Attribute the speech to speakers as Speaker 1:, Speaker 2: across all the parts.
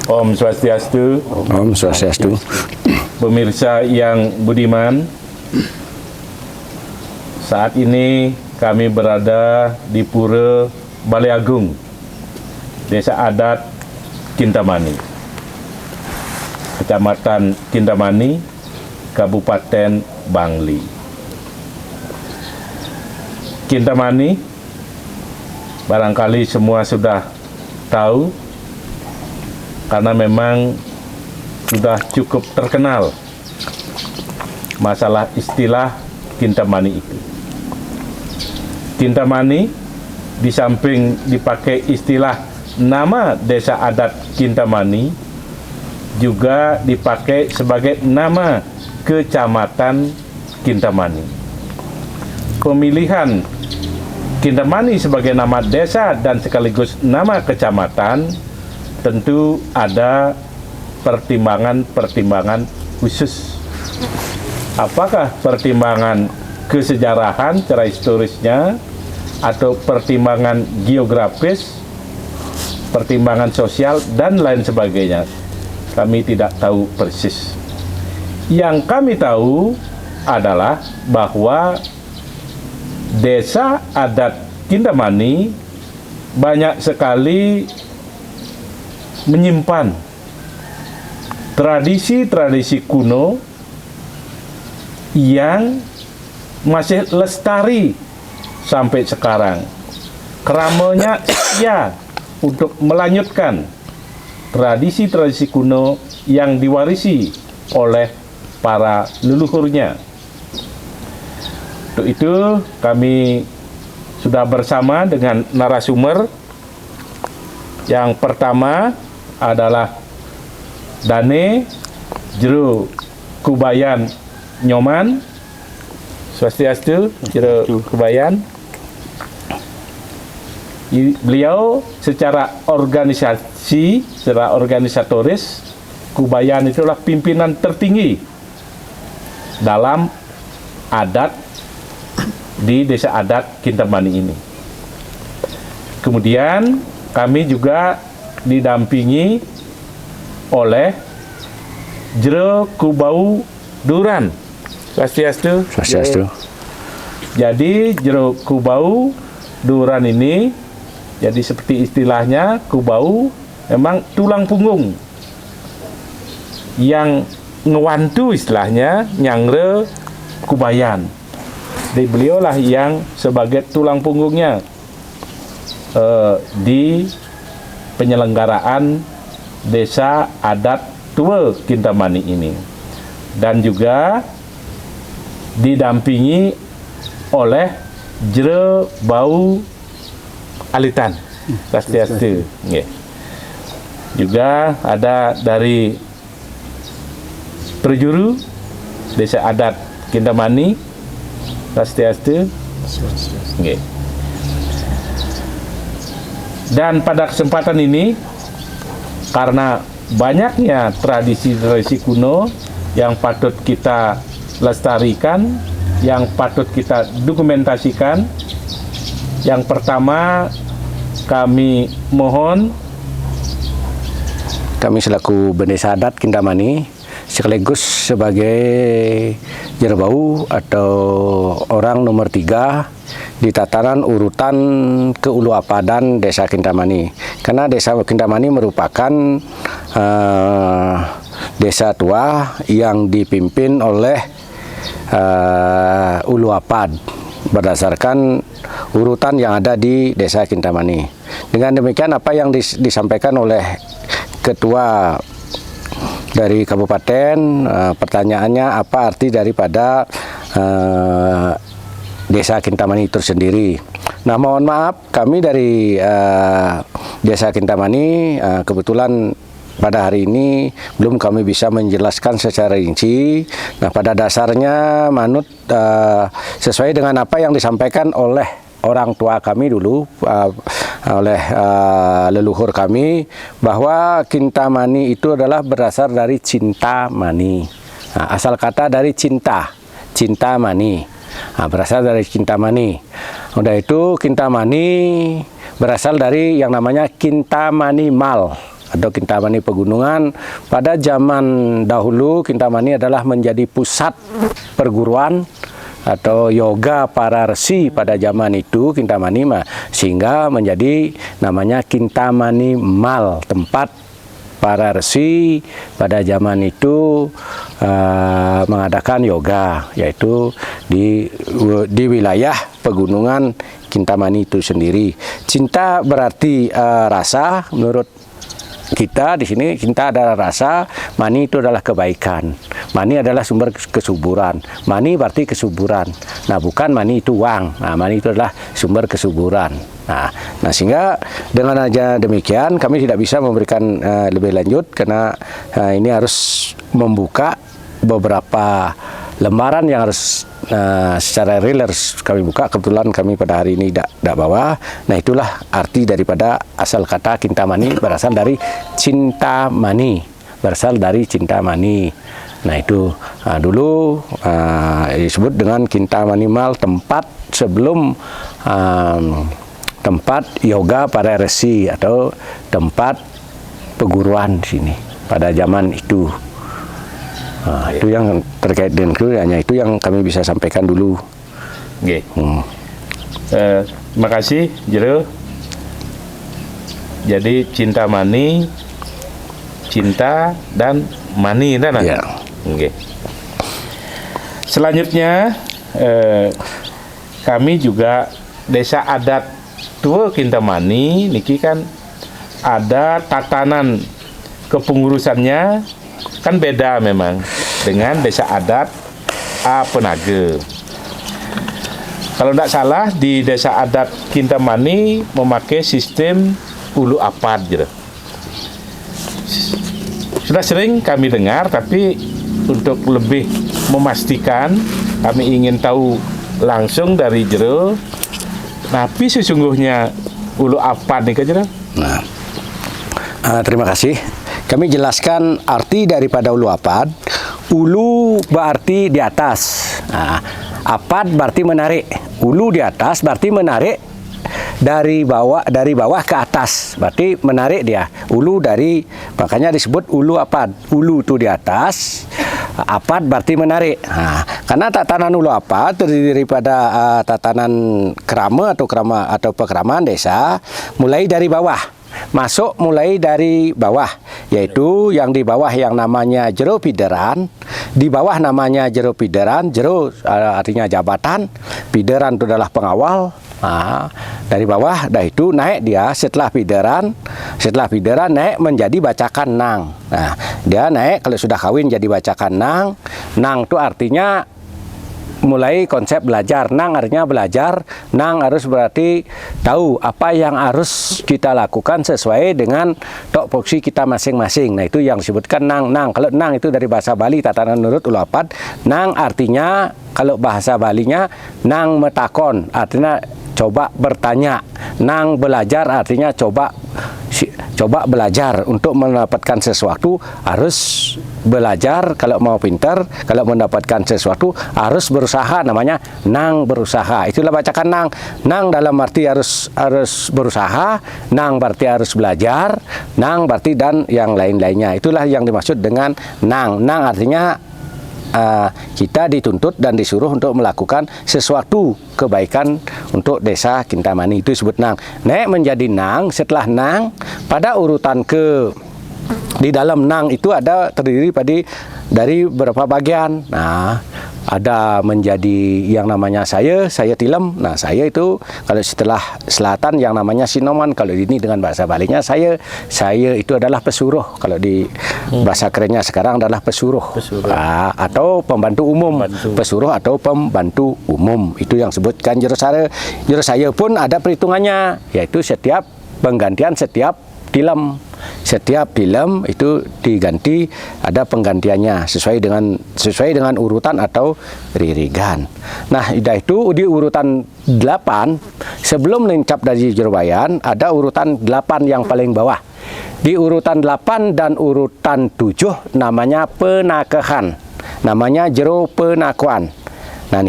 Speaker 1: Om Swastiastu.
Speaker 2: Om Swastiastu.
Speaker 1: Pemirsa yang budiman, saat ini kami berada di Pura Balai Agung, Desa Adat Kintamani, Kecamatan Kintamani, Kabupaten Bangli. Kintamani, barangkali semua sudah tahu, karena memang sudah cukup terkenal masalah istilah Kintamani itu. Kintamani, di samping dipakai istilah nama desa adat Kintamani, juga dipakai sebagai nama kecamatan Kintamani. Pemilihan Kintamani sebagai nama desa dan sekaligus nama kecamatan tentu ada pertimbangan-pertimbangan khusus. Apakah pertimbangan kesejarahan secara historisnya, atau pertimbangan geografis, pertimbangan sosial, dan lain sebagainya? Kami tidak tahu persis. Yang kami tahu adalah bahwa Desa Adat Kintamani banyak sekali menyimpan tradisi-tradisi kuno yang masih lestari sampai sekarang. Keramanya setia untuk melanjutkan tradisi-tradisi kuno yang diwarisi oleh para leluhurnya. Untuk itu kami sudah bersama dengan narasumber. Yang pertama adalah Dane Jero Kubayan Nyoman. Swastiastu, Jero Kubayan. Beliau secara organisasi, secara organisatoris, Kubayan itulah pimpinan tertinggi dalam adat di Desa Adat Kintamani ini. Kemudian kami juga didampingi oleh Jero Kubau Duran. Swastiastu.
Speaker 2: Swastiastu.
Speaker 1: Jadi Jero Kubau Duran ini, jadi seperti istilahnya, Kubau memang tulang punggung yang ngewantu istilahnya nyangre Kubayan. Jadi beliaulah yang sebagai tulang punggungnya di penyelenggaraan Desa Adat Tua Kintamani ini, dan juga didampingi oleh Jero Bau Alitan. Swastiastu. Juga ada dari Perjuru Desa Adat Kintamani. Swastiastu. Dan pada kesempatan ini, karena banyaknya tradisi-tradisi kuno yang patut kita lestarikan, yang patut kita dokumentasikan, yang pertama kami mohon,
Speaker 2: kami selaku Desa Adat Kintamani sekaligus sebagai Jerbau atau orang nomor 3 di tataran urutan keuluapadan Desa Kintamani, karena Desa Kintamani merupakan desa tua yang dipimpin oleh Uluapad berdasarkan urutan yang ada di Desa Kintamani. Dengan demikian, apa yang disampaikan oleh Ketua dari Kabupaten, pertanyaannya apa arti daripada Desa Kintamani itu sendiri. Nah, mohon maaf, kami dari Desa Kintamani kebetulan pada hari ini belum kami bisa menjelaskan secara rinci. Nah, pada dasarnya manut sesuai dengan apa yang disampaikan oleh orang tua kami dulu, oleh leluhur kami, bahwa Kintamani itu adalah berasal dari cinta mani. Nah, asal kata dari cinta mani. Nah, berasal dari Kintamani. Udah itu Kintamani berasal dari yang namanya Kintamani Mal. atau Kintamani Pegunungan. Pada zaman dahulu Kintamani adalah menjadi pusat perguruan atau yoga para resi pada zaman itu Kintamani, sehingga menjadi namanya Kintamani Mal, tempat para resi pada zaman itu mengadakan yoga, yaitu di wilayah pegunungan Kintamani itu sendiri. Cinta berarti rasa. Menurut kita di sini cinta adalah rasa, mani itu adalah kebaikan, mani adalah sumber kesuburan, mani berarti kesuburan. Nah, bukan mani itu uang. Nah, mani itu adalah sumber kesuburan. Nah, sehingga dengan aja demikian kami tidak bisa memberikan lebih lanjut karena ini harus membuka beberapa lembaran yang harus secara real harus kami buka. Kebetulan kami pada hari ini tidak bawa. Nah, itulah arti daripada asal kata Kintamani, berasal dari Cintamani, berasal dari Cintamani. Nah, itu dulu disebut dengan Kintamani Mal, tempat sebelum tempat yoga para resi atau tempat peguruan di sini pada zaman itu. Itu yang terkait dengan itu, hanya itu yang kami bisa sampaikan dulu.
Speaker 1: Oke. Makasih Jero. Jadi Cintamani, cinta dan mani, kan?
Speaker 2: Ya.
Speaker 1: Oke. Selanjutnya kami juga desa adat tua Kintamani niki kan ada tatanan kepengurusannya kan beda memang dengan desa adat Penaga. Kalau tidak salah di desa adat Kintamani memakai sistem ulu apad gitu. Sudah sering kami dengar, tapi untuk lebih memastikan kami ingin tahu langsung dari Jero. Tapi sesungguhnya ulu apad nih Jero.
Speaker 2: Nah, terima kasih. Kami jelaskan arti daripada ulu apad. Ulu berarti di atas. Nah, apad berarti menarik. Ulu di atas berarti menarik dari bawah ke atas. Berarti menarik dia. Ulu dari, makanya disebut ulu apad. Ulu itu di atas, apad berarti menarik. Nah, karena tatanan ulu apad terdiri daripada tatanan kerama atau pekraman desa mulai dari bawah. Masuk mulai dari bawah, yaitu yang di bawah yang namanya Jero Pideran, di bawah namanya Jero Pideran. Jero artinya jabatan, Pideran itu adalah pengawal. Nah, dari bawah, dah itu naik dia setelah Pideran naik menjadi bacakan nang. Nah, dia naik kalau sudah kawin jadi bacakan nang. Nang itu artinya mulai konsep belajar. Nang artinya belajar. Nang harus berarti tahu apa yang harus kita lakukan sesuai dengan topoksi kita masing-masing. Nah, itu yang disebutkan nang. Kalau nang itu dari bahasa Bali tatanan nurut ulu apad. Nang artinya kalau bahasa Balinya nang metakon, artinya coba bertanya. Nang belajar artinya coba belajar. Untuk mendapatkan sesuatu harus belajar. Kalau mau pintar, kalau mendapatkan sesuatu harus berusaha, namanya nang berusaha. Itulah bacakan nang. Nang dalam arti harus berusaha, nang berarti harus belajar, nang berarti dan yang lain-lainnya. Itulah yang dimaksud dengan nang. Nang artinya kita dituntut dan disuruh untuk melakukan sesuatu kebaikan untuk desa Kintamani, itu disebut nang. Naik menjadi nang, setelah nang pada urutan di dalam nang itu ada terdiri dari beberapa bagian. Nah, ada menjadi yang namanya saya tilem. Nah, saya itu kalau setelah selatan yang namanya sinoman. Kalau ini dengan bahasa Balinya saya itu adalah pesuruh. Kalau di bahasa kerennya sekarang adalah pesuruh. Atau pembantu umum. Pesuruh atau pembantu umum. Itu yang sebutkan jero saya. Jero saya pun ada perhitungannya, yaitu setiap penggantian setiap tilem. Setiap tilem itu diganti, ada penggantiannya sesuai dengan urutan atau ririgan. Nah, itu di urutan 8 sebelum lencap dari Jerobayan ada urutan 8 yang paling bawah. Di urutan 8 dan urutan 7 namanya penakahan. Namanya Jero Penakuan. Nah,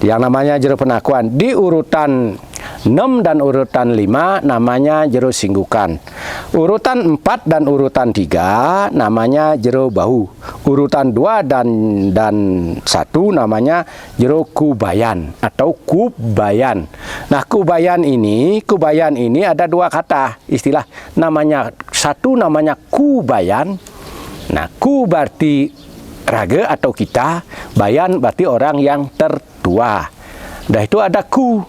Speaker 2: yang namanya Jero Penakuan di urutan 6 dan urutan 5 namanya jero singgukan. Urutan 4 dan urutan 3 namanya jero bahu. Urutan 2 dan 1 namanya jero kubayan atau kubayan. Nah, kubayan ini ada dua kata istilah, namanya satu namanya kubayan. Nah, ku berarti raga atau kita, bayan berarti orang yang tertua. Dah itu ada ku.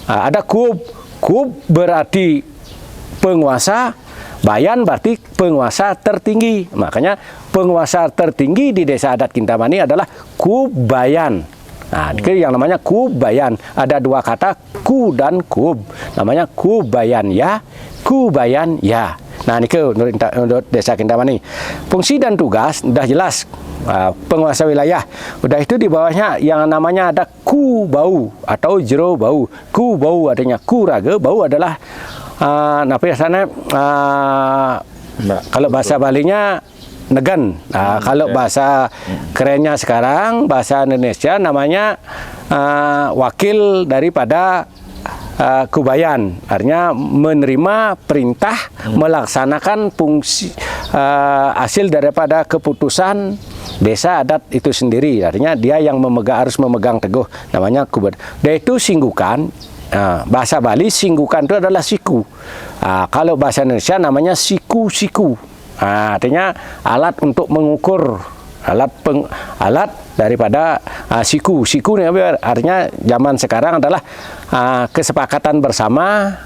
Speaker 2: Ada kub. Kub berarti penguasa, bayan berarti penguasa tertinggi. Makanya penguasa tertinggi di desa adat Kintamani adalah kubayan. Nah, yang namanya kubayan. Ada dua kata, ku dan kub. Namanya kubayan ya, kubayan ya. Nah, ini menurut desa Kintamani. Fungsi dan tugas sudah jelas. Penguasa wilayah. Udah itu di bawahnya yang namanya ada ku bau atau jero bau. Ku bau artinya ku raga, bau adalah biasanya kalau bahasa Balinya negan. Kalau bahasa kerennya sekarang bahasa Indonesia namanya wakil daripada kubayan, artinya menerima perintah melaksanakan fungsi hasil daripada keputusan desa adat itu sendiri. Artinya dia yang harus memegang teguh, namanya kubayan. Dia itu singgukan. Bahasa Bali singgukan itu adalah siku. Kalau bahasa Indonesia namanya siku-siku. Artinya alat untuk mengukur, alat daripada siku. Siku ini artinya zaman sekarang adalah kesepakatan bersama.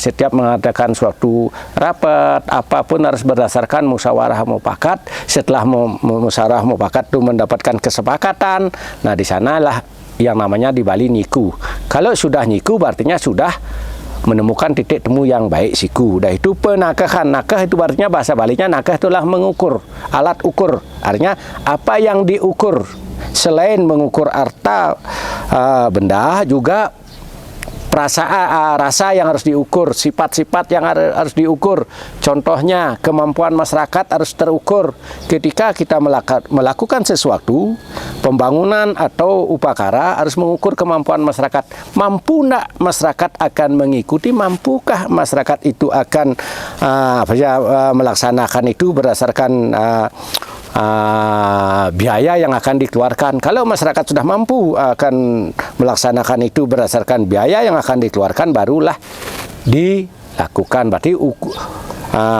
Speaker 2: Setiap mengadakan suatu rapat apapun harus berdasarkan musyawarah mufakat. Setelah musyawarah mufakat itu mendapatkan kesepakatan. Nah, di sanalah yang namanya di Bali nyiku. Kalau sudah nyiku artinya sudah menemukan titik temu yang baik siku. Dah itu penakahan. Nakah itu artinya bahasa Balinya nakah itulah mengukur, alat ukur. Artinya apa yang diukur. Selain mengukur harta benda, juga rasa yang harus diukur, sifat-sifat yang harus diukur. Contohnya kemampuan masyarakat harus terukur. Ketika kita melakukan sesuatu, pembangunan atau upakara harus mengukur kemampuan masyarakat. Mampu enggak masyarakat akan mengikuti? Mampukah masyarakat itu akan melaksanakan itu berdasarkan biaya yang akan dikeluarkan? Kalau masyarakat sudah mampu akan melaksanakan itu berdasarkan biaya yang akan dikeluarkan, barulah dilakukan. Berarti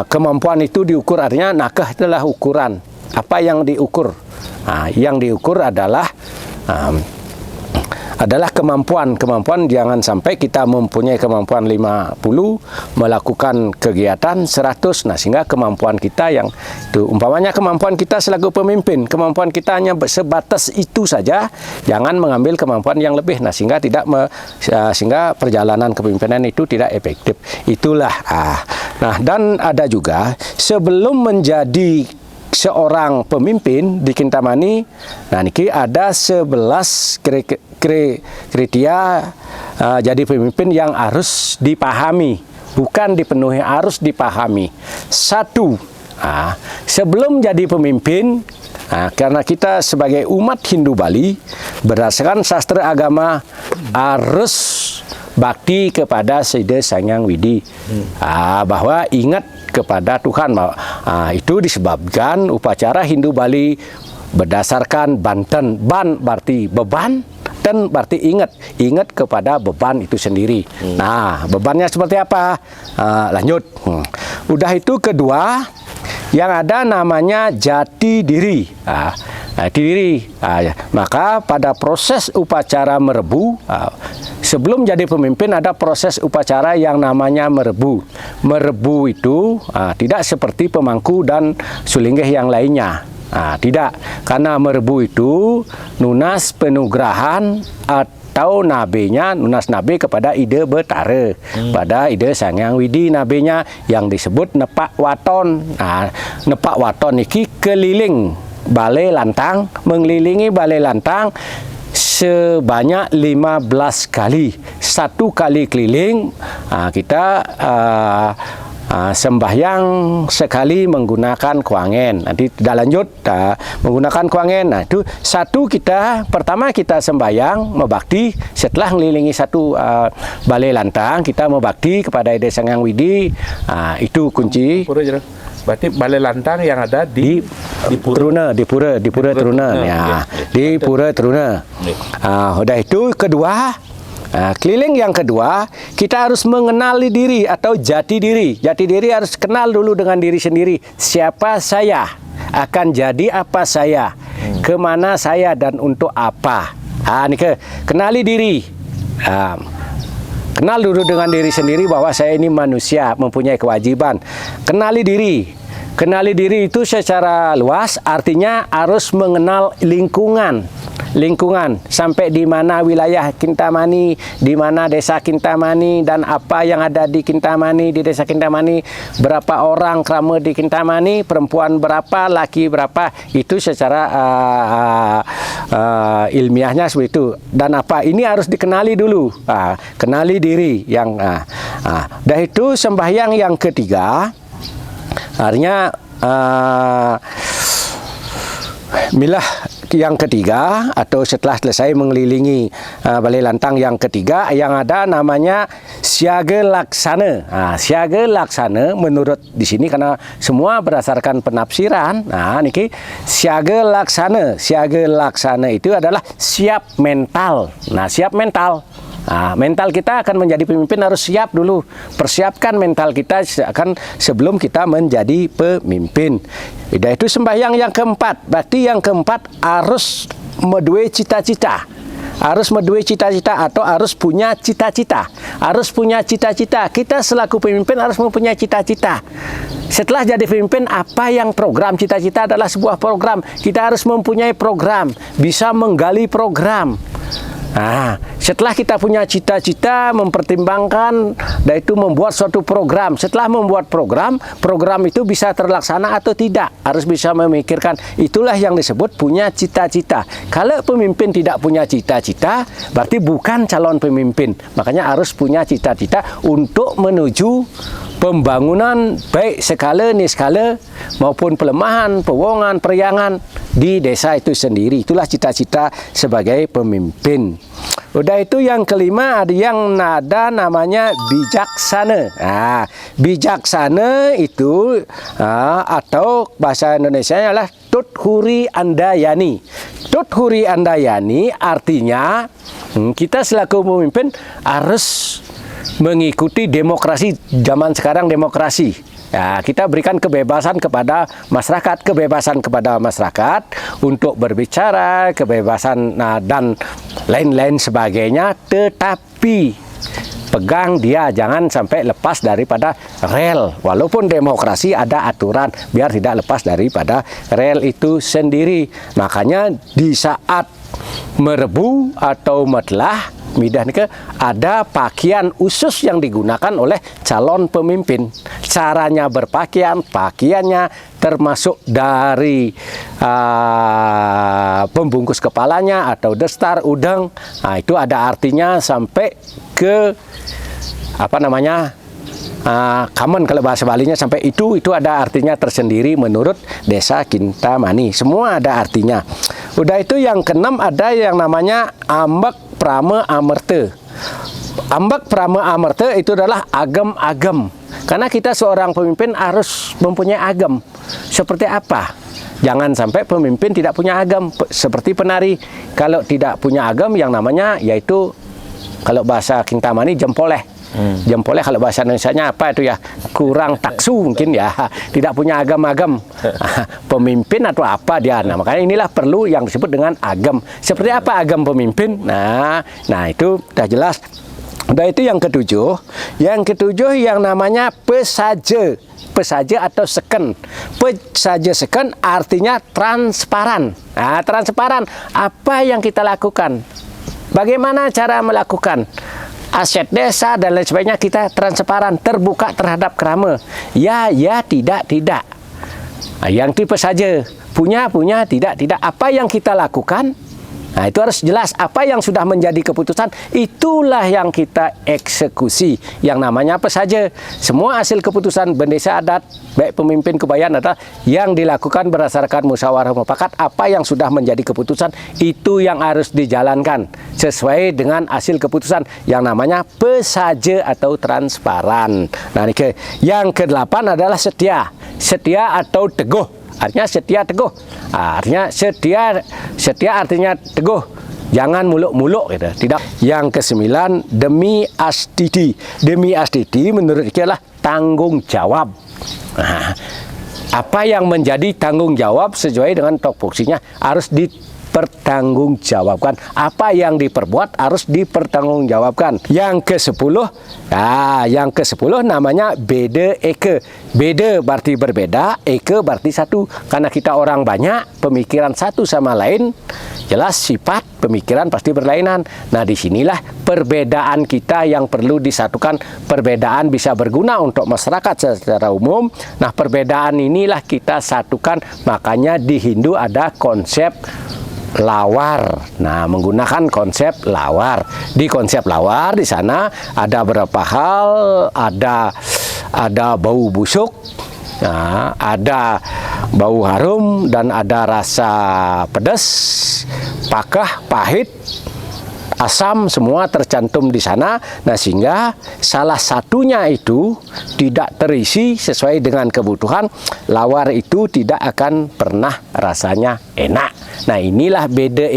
Speaker 2: kemampuan itu diukur, artinya nakah itulah ukuran. Apa yang diukur? Yang diukur adalah kemampuan. Jangan sampai kita mempunyai kemampuan 50, melakukan kegiatan 100. Nah, sehingga kemampuan kita yang itu, umpamanya kemampuan kita selaku pemimpin, kemampuan kita hanya sebatas itu saja, jangan mengambil kemampuan yang lebih. Nah, sehingga sehingga perjalanan kepemimpinan itu tidak efektif. Itulah. Nah, dan ada juga sebelum menjadi seorang pemimpin di Kintamani, nah niki ada 11 kriteria jadi pemimpin yang harus dipahami, bukan dipenuhi, harus dipahami. Satu, sebelum jadi pemimpin, karena kita sebagai umat Hindu Bali berdasarkan sastra agama harus bakti kepada Sida Sangyang Widi, bahwa ingat kepada Tuhan. Itu disebabkan upacara Hindu Bali berdasarkan banten. Ban berarti beban, dan berarti ingat kepada beban itu sendiri. Nah, bebannya seperti apa? Lanjut. Udah itu kedua, yang ada namanya jati diri. Jati diri. Maka pada proses upacara merebu, sebelum jadi pemimpin ada proses upacara yang namanya merebu. Merebu itu tidak seperti pemangku dan sulinggih yang lainnya. Tidak, karena merebu itu nunas penugrahan atau nabenya, nunas nabe kepada Ide Betara, pada Ide Sangyang Widi nabenya yang disebut nepak waton. Nepak waton iki keliling balai lantang, mengelilingi balai lantang sebanyak 15 kali. Satu kali keliling kita sembahyang sekali menggunakan kuangen. Nanti tidak lanjut menggunakan kuangen. Nah, itu satu, pertama kita sembahyang membakti, setelah mengelilingi satu balai lantang kita membakti kepada Ide Sanghyang Widi. Itu kunci.
Speaker 1: Berarti balai lantang yang ada di
Speaker 2: Truna, di Pura Truna. Ya, di Pura Truna. Udah itu kedua, keliling yang kedua, kita harus mengenali diri atau jati diri. Jati diri harus kenal dulu dengan diri sendiri. Siapa saya? Akan jadi apa saya? Kemana saya dan untuk apa? Kenali diri. Kenal dulu dengan diri sendiri bahwa saya ini manusia, mempunyai kewajiban. Kenali diri. Kenali diri itu secara luas artinya harus mengenal lingkungan. Sampai di mana wilayah Kintamani, di mana desa Kintamani, dan apa yang ada di Kintamani, di desa Kintamani, berapa orang krama di Kintamani, perempuan berapa, laki berapa, itu secara ilmiahnya seperti itu. Dan apa ini harus dikenali dulu, kenali diri yang. Dah itu sembahyang yang ketiga, artinya milah yang ketiga, atau setelah selesai mengelilingi balai lantang yang ketiga, yang ada namanya siaga laksana. Siaga laksana menurut di sini karena semua berdasarkan penafsiran. Niki siaga laksana. Siaga laksana itu adalah siap mental. Siap mental. Mental kita akan menjadi pemimpin harus siap dulu. Persiapkan mental kita akan sebelum kita menjadi pemimpin. Itu sembahyang yang keempat. Berarti yang keempat harus medue cita-cita. Harus medue cita-cita atau harus punya cita-cita. Harus punya cita-cita. Kita selaku pemimpin harus mempunyai cita-cita. Setelah jadi pemimpin, apa yang program? Cita-cita adalah sebuah program. Kita harus mempunyai program. Bisa menggali program. Setelah kita punya cita-cita, mempertimbangkan, dan itu membuat suatu program. Setelah membuat program itu bisa terlaksana atau tidak. Harus bisa memikirkan. Itulah yang disebut punya cita-cita. Kalau pemimpin tidak punya cita-cita, berarti bukan calon pemimpin. Makanya harus punya cita-cita untuk menuju pembangunan baik skala, niskala maupun pelemahan, pewongan, periangan di desa itu sendiri. Itulah cita-cita sebagai pemimpin. Udah itu yang kelima ada yang namanya bijaksana. Bijaksana itu atau bahasa Indonesia adalah tuthuri andayani. Tuthuri andayani artinya kita selaku pemimpin harus mengikuti demokrasi zaman sekarang. Demokrasi kita berikan kebebasan kepada masyarakat untuk berbicara, kebebasan dan lain-lain sebagainya, tetapi pegang dia, jangan sampai lepas daripada rel. Walaupun demokrasi ada aturan biar tidak lepas daripada rel itu sendiri. Makanya di saat merebu atau metlah midah nika ada pakaian khusus yang digunakan oleh calon pemimpin. Caranya berpakaian, pakaiannya termasuk dari pembungkus kepalanya atau destar udang. Itu ada artinya sampai ke kamen kalau bahasa Balinya, sampai itu ada artinya tersendiri menurut desa Kintamani. Semua ada artinya. Udah itu yang keenam ada yang namanya ambak prama amerta. Ambak prama amerta itu adalah agam-agam. Karena kita seorang pemimpin harus mempunyai agam. Seperti apa? Jangan sampai pemimpin tidak punya agam. Seperti penari, kalau tidak punya agam yang namanya yaitu kalau bahasa Kintamani jempoleh. Jempoleh kalau bahasa Indonesianya apa itu ya? Kurang taksu mungkin ya. Tidak punya agam-agam. Pemimpin atau apa dia. Nah, makanya inilah perlu yang disebut dengan agam. Seperti apa agam pemimpin? Nah itu sudah jelas. Udah itu yang ketujuh. Yang ketujuh yang namanya pesaja. Pesaja atau seken. Pesaja seken artinya transparan. Transparan. Apa yang kita lakukan? Bagaimana cara melakukan? Aset desa dan lain sebagainya kita transparan, terbuka terhadap krama. Ya, tidak. Yang tipe saja. Punya, tidak. Apa yang kita lakukan? Nah, itu harus jelas apa yang sudah menjadi keputusan, itulah yang kita eksekusi. Yang namanya apa saja, semua hasil keputusan bendesa adat, baik pemimpin kebayan adalah yang dilakukan berdasarkan musyawarah mufakat. Apa yang sudah menjadi keputusan, itu yang harus dijalankan sesuai dengan hasil keputusan yang namanya pesaja atau transparan. Nah, yang ke-8 adalah setia. Setia atau teguh. Artinya setia teguh. Artinya setia artinya teguh. Jangan muluk-muluk gitu. Tidak. Yang ke-9 demi astiti. Demi astiti menurut kita adalah tanggung jawab. Nah, apa yang menjadi tanggung jawab sesuai dengan topoksinya harus dipertanggungjawabkan. Apa yang diperbuat harus dipertanggungjawabkan. Yang ke-10, yang ke-10 namanya beda eke. Beda berarti berbeda, eke berarti satu. Karena kita orang banyak, pemikiran satu sama lain, jelas sifat pemikiran pasti berlainan. Nah, disinilah perbedaan kita yang perlu disatukan. Perbedaan bisa berguna untuk masyarakat secara umum. Nah, perbedaan inilah kita satukan. Makanya di Hindu ada konsep lawar. Nah, menggunakan konsep lawar. Di konsep lawar di sana ada beberapa hal, ada bau busuk, nah, ada bau harum, dan ada rasa pedas, pakah, pahit, asam, semua tercantum di sana. Nah, sehingga salah satunya itu tidak terisi sesuai dengan kebutuhan, lawar itu tidak akan pernah rasanya enak. Nah, inilah beda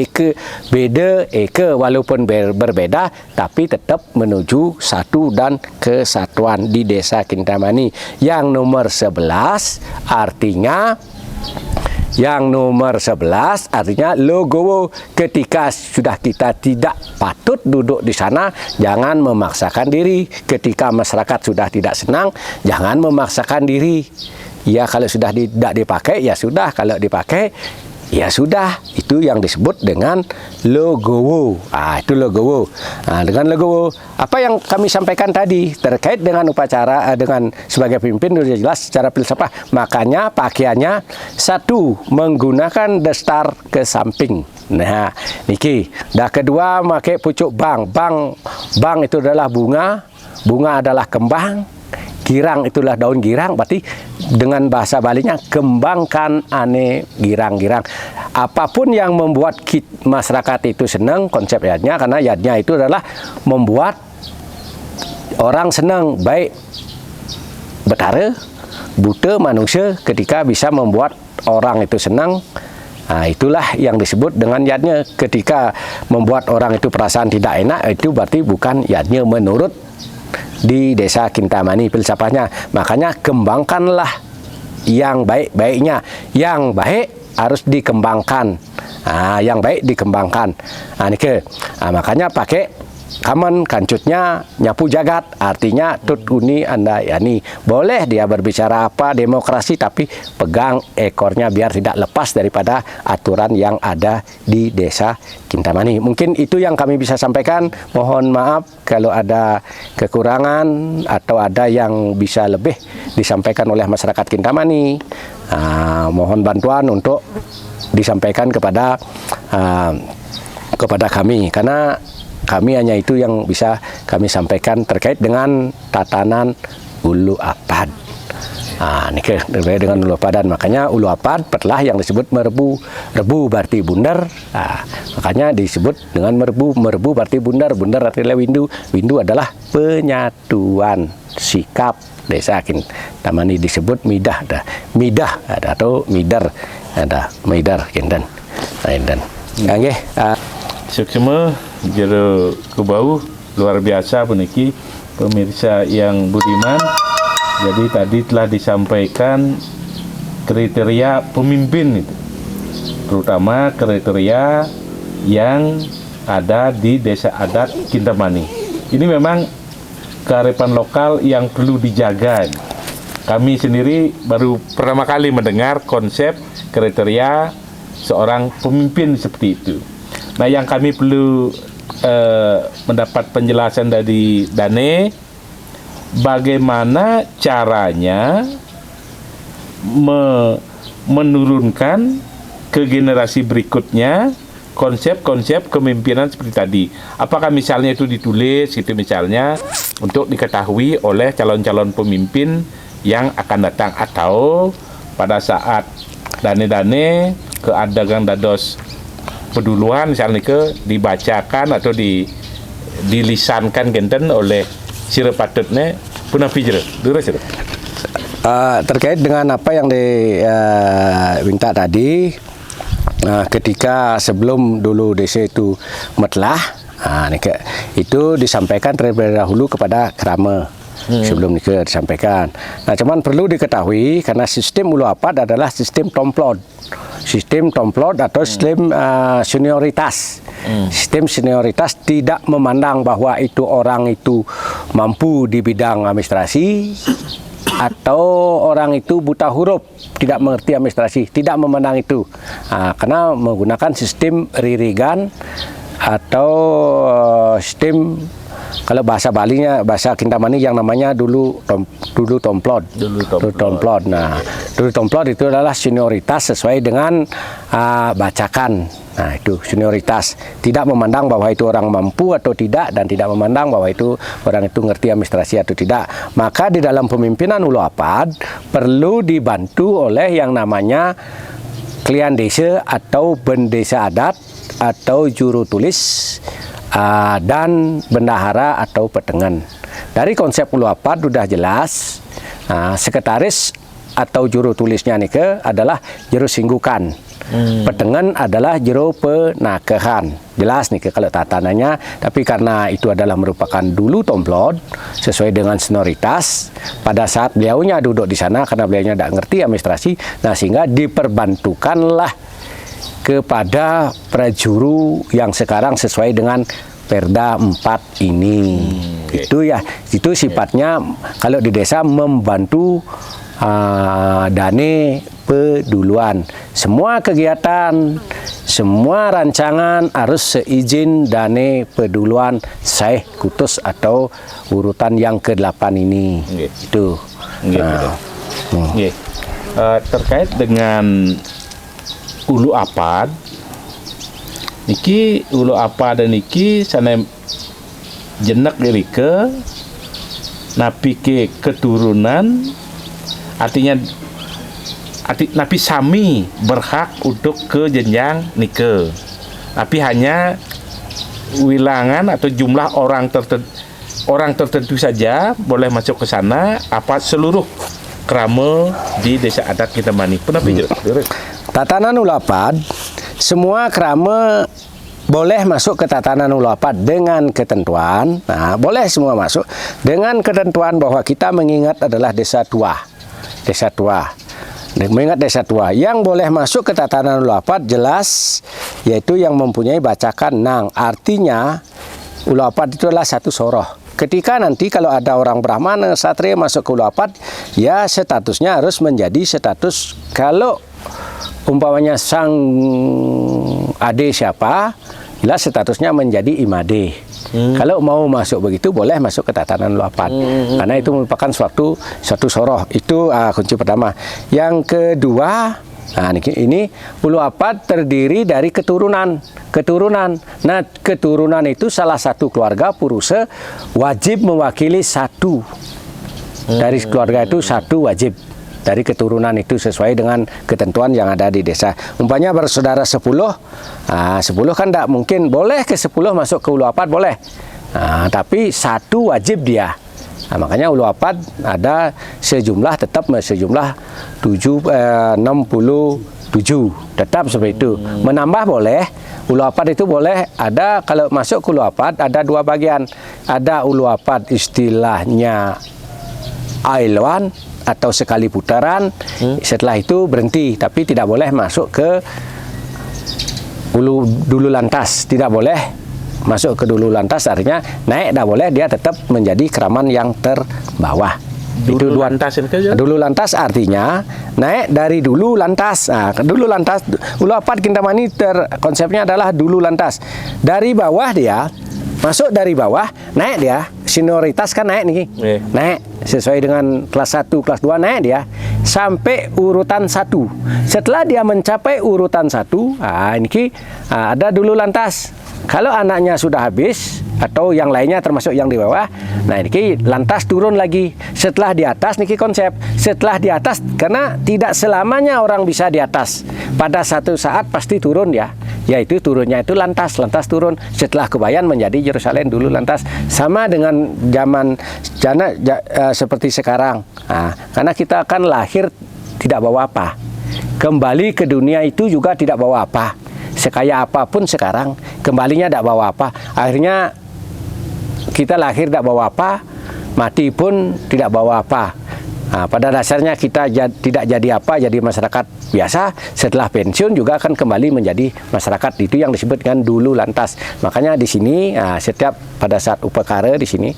Speaker 2: eke walaupun berbeda tapi tetap menuju satu dan kesatuan di Desa Kintamani. Yang nomor 11 artinya logowo. Ketika sudah kita tidak patut duduk di sana, jangan memaksakan diri. Ketika masyarakat sudah tidak senang, jangan memaksakan diri. Ya, kalau sudah tidak dipakai, ya sudah. Kalau dipakai, ya sudah. Itu yang disebut dengan logowo. Itu logowo. Dengan logowo, apa yang kami sampaikan tadi terkait dengan upacara, dengan sebagai pemimpin sudah jelas secara filsafat. Makanya pakaiannya satu, menggunakan dasar ke samping. Nah, niki. Dah kedua, pakai pucuk bang. Bang itu adalah bunga. Bunga adalah kembang. Girang itulah daun girang, berarti dengan bahasa Balinya kembangkan ane girang-girang. Apapun yang membuat masyarakat itu senang, konsep yadnya, karena yadnya itu adalah membuat orang senang, baik betara, buta, manusia, ketika bisa membuat orang itu senang. Nah, itulah yang disebut dengan yadnya. Ketika membuat orang itu perasaan tidak enak, itu berarti bukan yadnya menurut di Desa Kintamani filsafatnya. Makanya kembangkanlah yang baik-baiknya. Yang baik harus dikembangkan. Yang baik dikembangkan. Makanya pakai kaman kancutnya nyapu jagat, artinya tut uni anda yani. Boleh dia berbicara apa demokrasi, tapi pegang ekornya biar tidak lepas daripada aturan yang ada di Desa Kintamani. Mungkin itu yang kami bisa sampaikan. Mohon maaf kalau ada kekurangan atau ada yang bisa lebih disampaikan oleh masyarakat Kintamani. Mohon bantuan untuk disampaikan kepada kami, karena kami hanya itu yang bisa kami sampaikan terkait dengan tatanan ulu apad. Ini terkait dengan ulu apadan. Makanya ulu apad petelah yang disebut merbu. Rebu berarti bundar. Makanya disebut dengan merbu. Merbu berarti bundar. Bundar artinya windu. Windu adalah penyatuan sikap Desa Kintamani, disebut midah. Midah atau midar. Ada midar kinten. Nggih.
Speaker 1: Seksema jero kubau luar biasa puniki pemirsa yang budiman. Jadi tadi telah disampaikan kriteria pemimpin itu, terutama kriteria yang ada di Desa Adat Kintamani. Ini memang kearifan lokal yang perlu dijaga. Kami sendiri baru pertama kali mendengar konsep kriteria seorang pemimpin seperti itu. Nah, yang kami perlu mendapat penjelasan dari Dane, bagaimana caranya menurunkan ke generasi berikutnya konsep-konsep kepemimpinan seperti tadi. Apakah misalnya itu ditulis gitu misalnya untuk diketahui oleh calon-calon pemimpin yang akan datang, atau pada saat dane-dane keadagang dados peduluan misalnya dibacakan atau dilisankan genten oleh sira patutnya punah pijere durus itu.
Speaker 2: Terkait dengan apa yang diminta tadi, ketika sebelum dulu DC itu metlah, itu disampaikan terlebih dahulu kepada krama. Sebelum nikah disampaikan. Nah, cuman perlu diketahui karena sistem ulu apad adalah sistem tomplot. Sistem tomplot atau sistem senioritas. Sistem senioritas tidak memandang bahwa itu orang itu mampu di bidang administrasi atau orang itu buta huruf, tidak mengerti administrasi, tidak memandang itu. Karena menggunakan sistem ririgan atau sistem, kalau bahasa Balinya, bahasa Kintamani yang namanya dulu tomplot. Nah, dulu tomplot itu adalah senioritas sesuai dengan bacakan. Nah, itu senioritas. Tidak memandang bahwa itu orang mampu atau tidak, dan tidak memandang bahwa itu orang itu ngerti administrasi atau tidak. Maka di dalam pemimpinan ulu apad perlu dibantu oleh yang namanya klian desa atau bendesa adat atau juru tulis dan bendahara atau petengan. Dari konsep ulu apad sudah jelas, sekretaris atau juru tulisnya nih adalah juru singgukan. Petengan adalah jero penakahan. Jelas nih kalau tatanannya, tapi karena itu adalah merupakan dulu tomplot sesuai dengan senioritas pada saat beliaunya duduk di sana, karena beliaunya tidak ngerti administrasi, nah sehingga diperbantukanlah kepada prajuru yang sekarang sesuai dengan Perda 4 ini. Itu ya, itu sifatnya kalau di desa membantu dane peduluan. Semua kegiatan, semua rancangan harus seizin dane peduluan Syekh Kutus atau urutan yang ke-8 ini. Itu.
Speaker 1: Terkait dengan ulu apad, niki ulu apad dan niki sana jenak dari ke napi ke keturunan, artinya napi sami berhak untuk ke jenjang nikah, tapi hanya wilangan atau jumlah orang tertentu saja boleh masuk ke sana. Apa seluruh krama di desa adat Kintamani? Kenapa
Speaker 2: tatanan ulu apad, semua krama boleh masuk ke tatanan ulu apad dengan ketentuan. Nah, boleh semua masuk dengan ketentuan bahwa kita mengingat adalah desa tua. Desa tua. Mengingat desa tua yang boleh masuk ke tatanan ulu apad jelas, yaitu yang mempunyai bacakan nang. Artinya ulu apad itu adalah satu soroh. Ketika nanti kalau ada orang Brahmana, Satria masuk ke ulu apad, ya statusnya harus menjadi status, kalau umpamanya sang ade siapa, jelas statusnya menjadi imade. Kalau mau masuk begitu boleh masuk ke tatanan ulu apad, karena itu merupakan suatu soroh. Itu kunci pertama. Yang kedua, ini ulu apad terdiri dari keturunan. Nah, keturunan itu salah satu keluarga purusa wajib mewakili satu. Dari keluarga itu satu wajib dari keturunan itu sesuai dengan ketentuan yang ada di desa. Umpamanya bersaudara 10, 10 kan tidak mungkin, boleh ke 10 masuk ke ulu apad boleh, tapi satu wajib dia. Makanya ulu apad ada sejumlah, tetap sejumlah 67, tetap seperti itu. Menambah boleh, ulu apad itu boleh ada, kalau masuk ke ulu apad ada dua bagian. Ada ulu apad istilahnya Ailwan atau sekali putaran, setelah itu berhenti, tapi tidak boleh masuk ke dulu lantas, tidak boleh masuk ke dulu lantas, artinya naik tidak boleh, dia tetap menjadi keraman yang terbawah.
Speaker 1: Dulu lantas itu
Speaker 2: dulu lantas artinya naik dari dulu lantas. Dulu lantas ulu apad Kintamani konsepnya adalah dulu lantas. Dari bawah dia masuk dari bawah, naik dia, senioritas kan naik nih, naik sesuai dengan kelas 1, kelas 2 naik dia sampai urutan 1. Setelah dia mencapai urutan 1, ini ada dulu lantas. Kalau anaknya sudah habis atau yang lainnya termasuk yang di bawah, nah ini lantas turun lagi. Setelah di atas niki konsep. Setelah di atas, karena tidak selamanya orang bisa di atas. Pada satu saat pasti turun ya. Yaitu turunnya itu lantas turun. Setelah Kebayan menjadi Yerusalem dulu lantas. Sama dengan zaman seperti sekarang. Nah, karena kita akan lahir tidak bawa apa. Kembali ke dunia itu juga tidak bawa apa. Sekaya apapun sekarang, kembalinya tidak bawa apa. Akhirnya kita lahir tidak bawa apa, mati pun tidak bawa apa. Nah, pada dasarnya kita tidak jadi apa, jadi masyarakat biasa. Setelah pensiun juga akan kembali menjadi masyarakat. Itu yang disebut dengan dulu lantas. Makanya di sini setiap pada saat upakara di sini,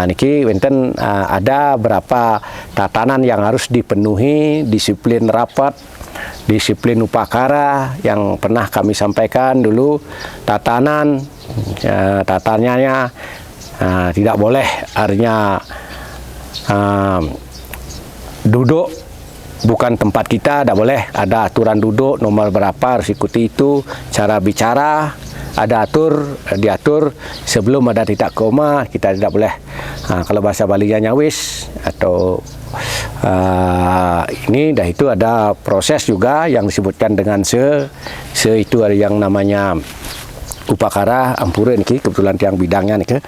Speaker 2: niki wenten ada berapa tatanan yang harus dipenuhi, disiplin rapat, disiplin upakara yang pernah kami sampaikan dulu. Tatanannya tidak boleh, artinya duduk bukan tempat kita, tidak boleh. Ada aturan duduk nomor berapa harus ikuti itu. Cara bicara ada diatur sebelum ada titik koma kita tidak boleh. Kalau bahasa Balinya nyawis atau ini dah itu ada proses juga yang disebutkan dengan se itu ada yang namanya upakara ampura niki, kebetulan yang bidangnya niki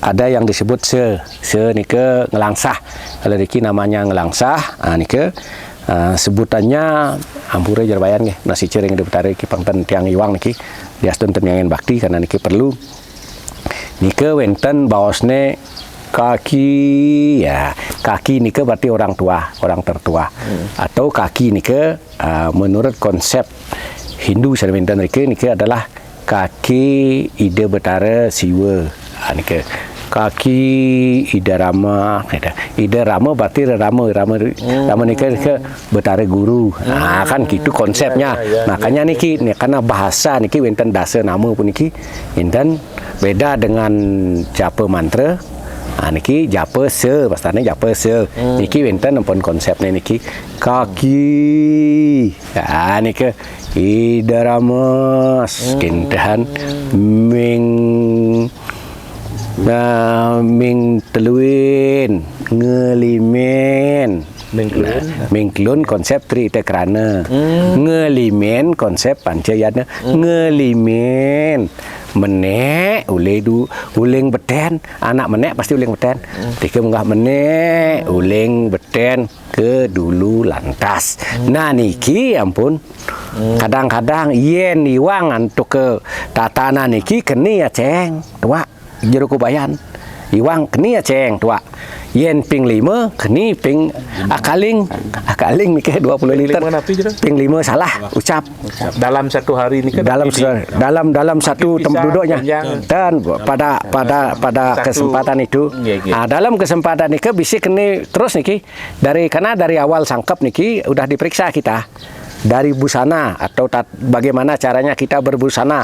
Speaker 2: ada yang disebut se niki ngelangsah. Kalau niki namanya ngelangsah, niki sebutannya ampura Jerbayan nggih, nasi cireng diputari ki pangten tiang iwang niki diastun temyangen bakti karena niki perlu niki wenten baosne kaki ya. Kaki nike berarti orang tua, orang tertua. Atau kaki nike menurut konsep Hindu sedimentan nike adalah kaki ide betara siwa. Nike kaki ide rama. Ide rama berarti rama nike betara guru. Kan gitu konsepnya. Makanya niki karena bahasa niki wenten dasa nama pun niki enten beda dengan japa mantra. Niki japa se, pastane japa se. Niki wenten ampun konsepnya niki kaki. Niki idaramas kintahan ming teluin ngelimen. Mingklun konsep tri tekrana, ngelimen konsep pancayana, ngelimen menek uling beten, anak menek pasti uling beten. Tika menggah menek uling beten ke dulu lantas. Nah niki ampun, kadang-kadang yen iwang untuk ke tatana niki keni ya ceng tua jero Kebayan. Iwang keni ya ceng tua. Yen ping 5 keni ping akaling niki 20 liter. Ping 5 salah ucap.
Speaker 1: Dalam satu hari ini
Speaker 2: dalam satu tempat duduknya. Dan pada kesempatan itu, dalam kesempatan niki bisa keni terus niki karena dari awal sangkep niki udah diperiksa kita. Dari busana atau bagaimana caranya kita berbusana.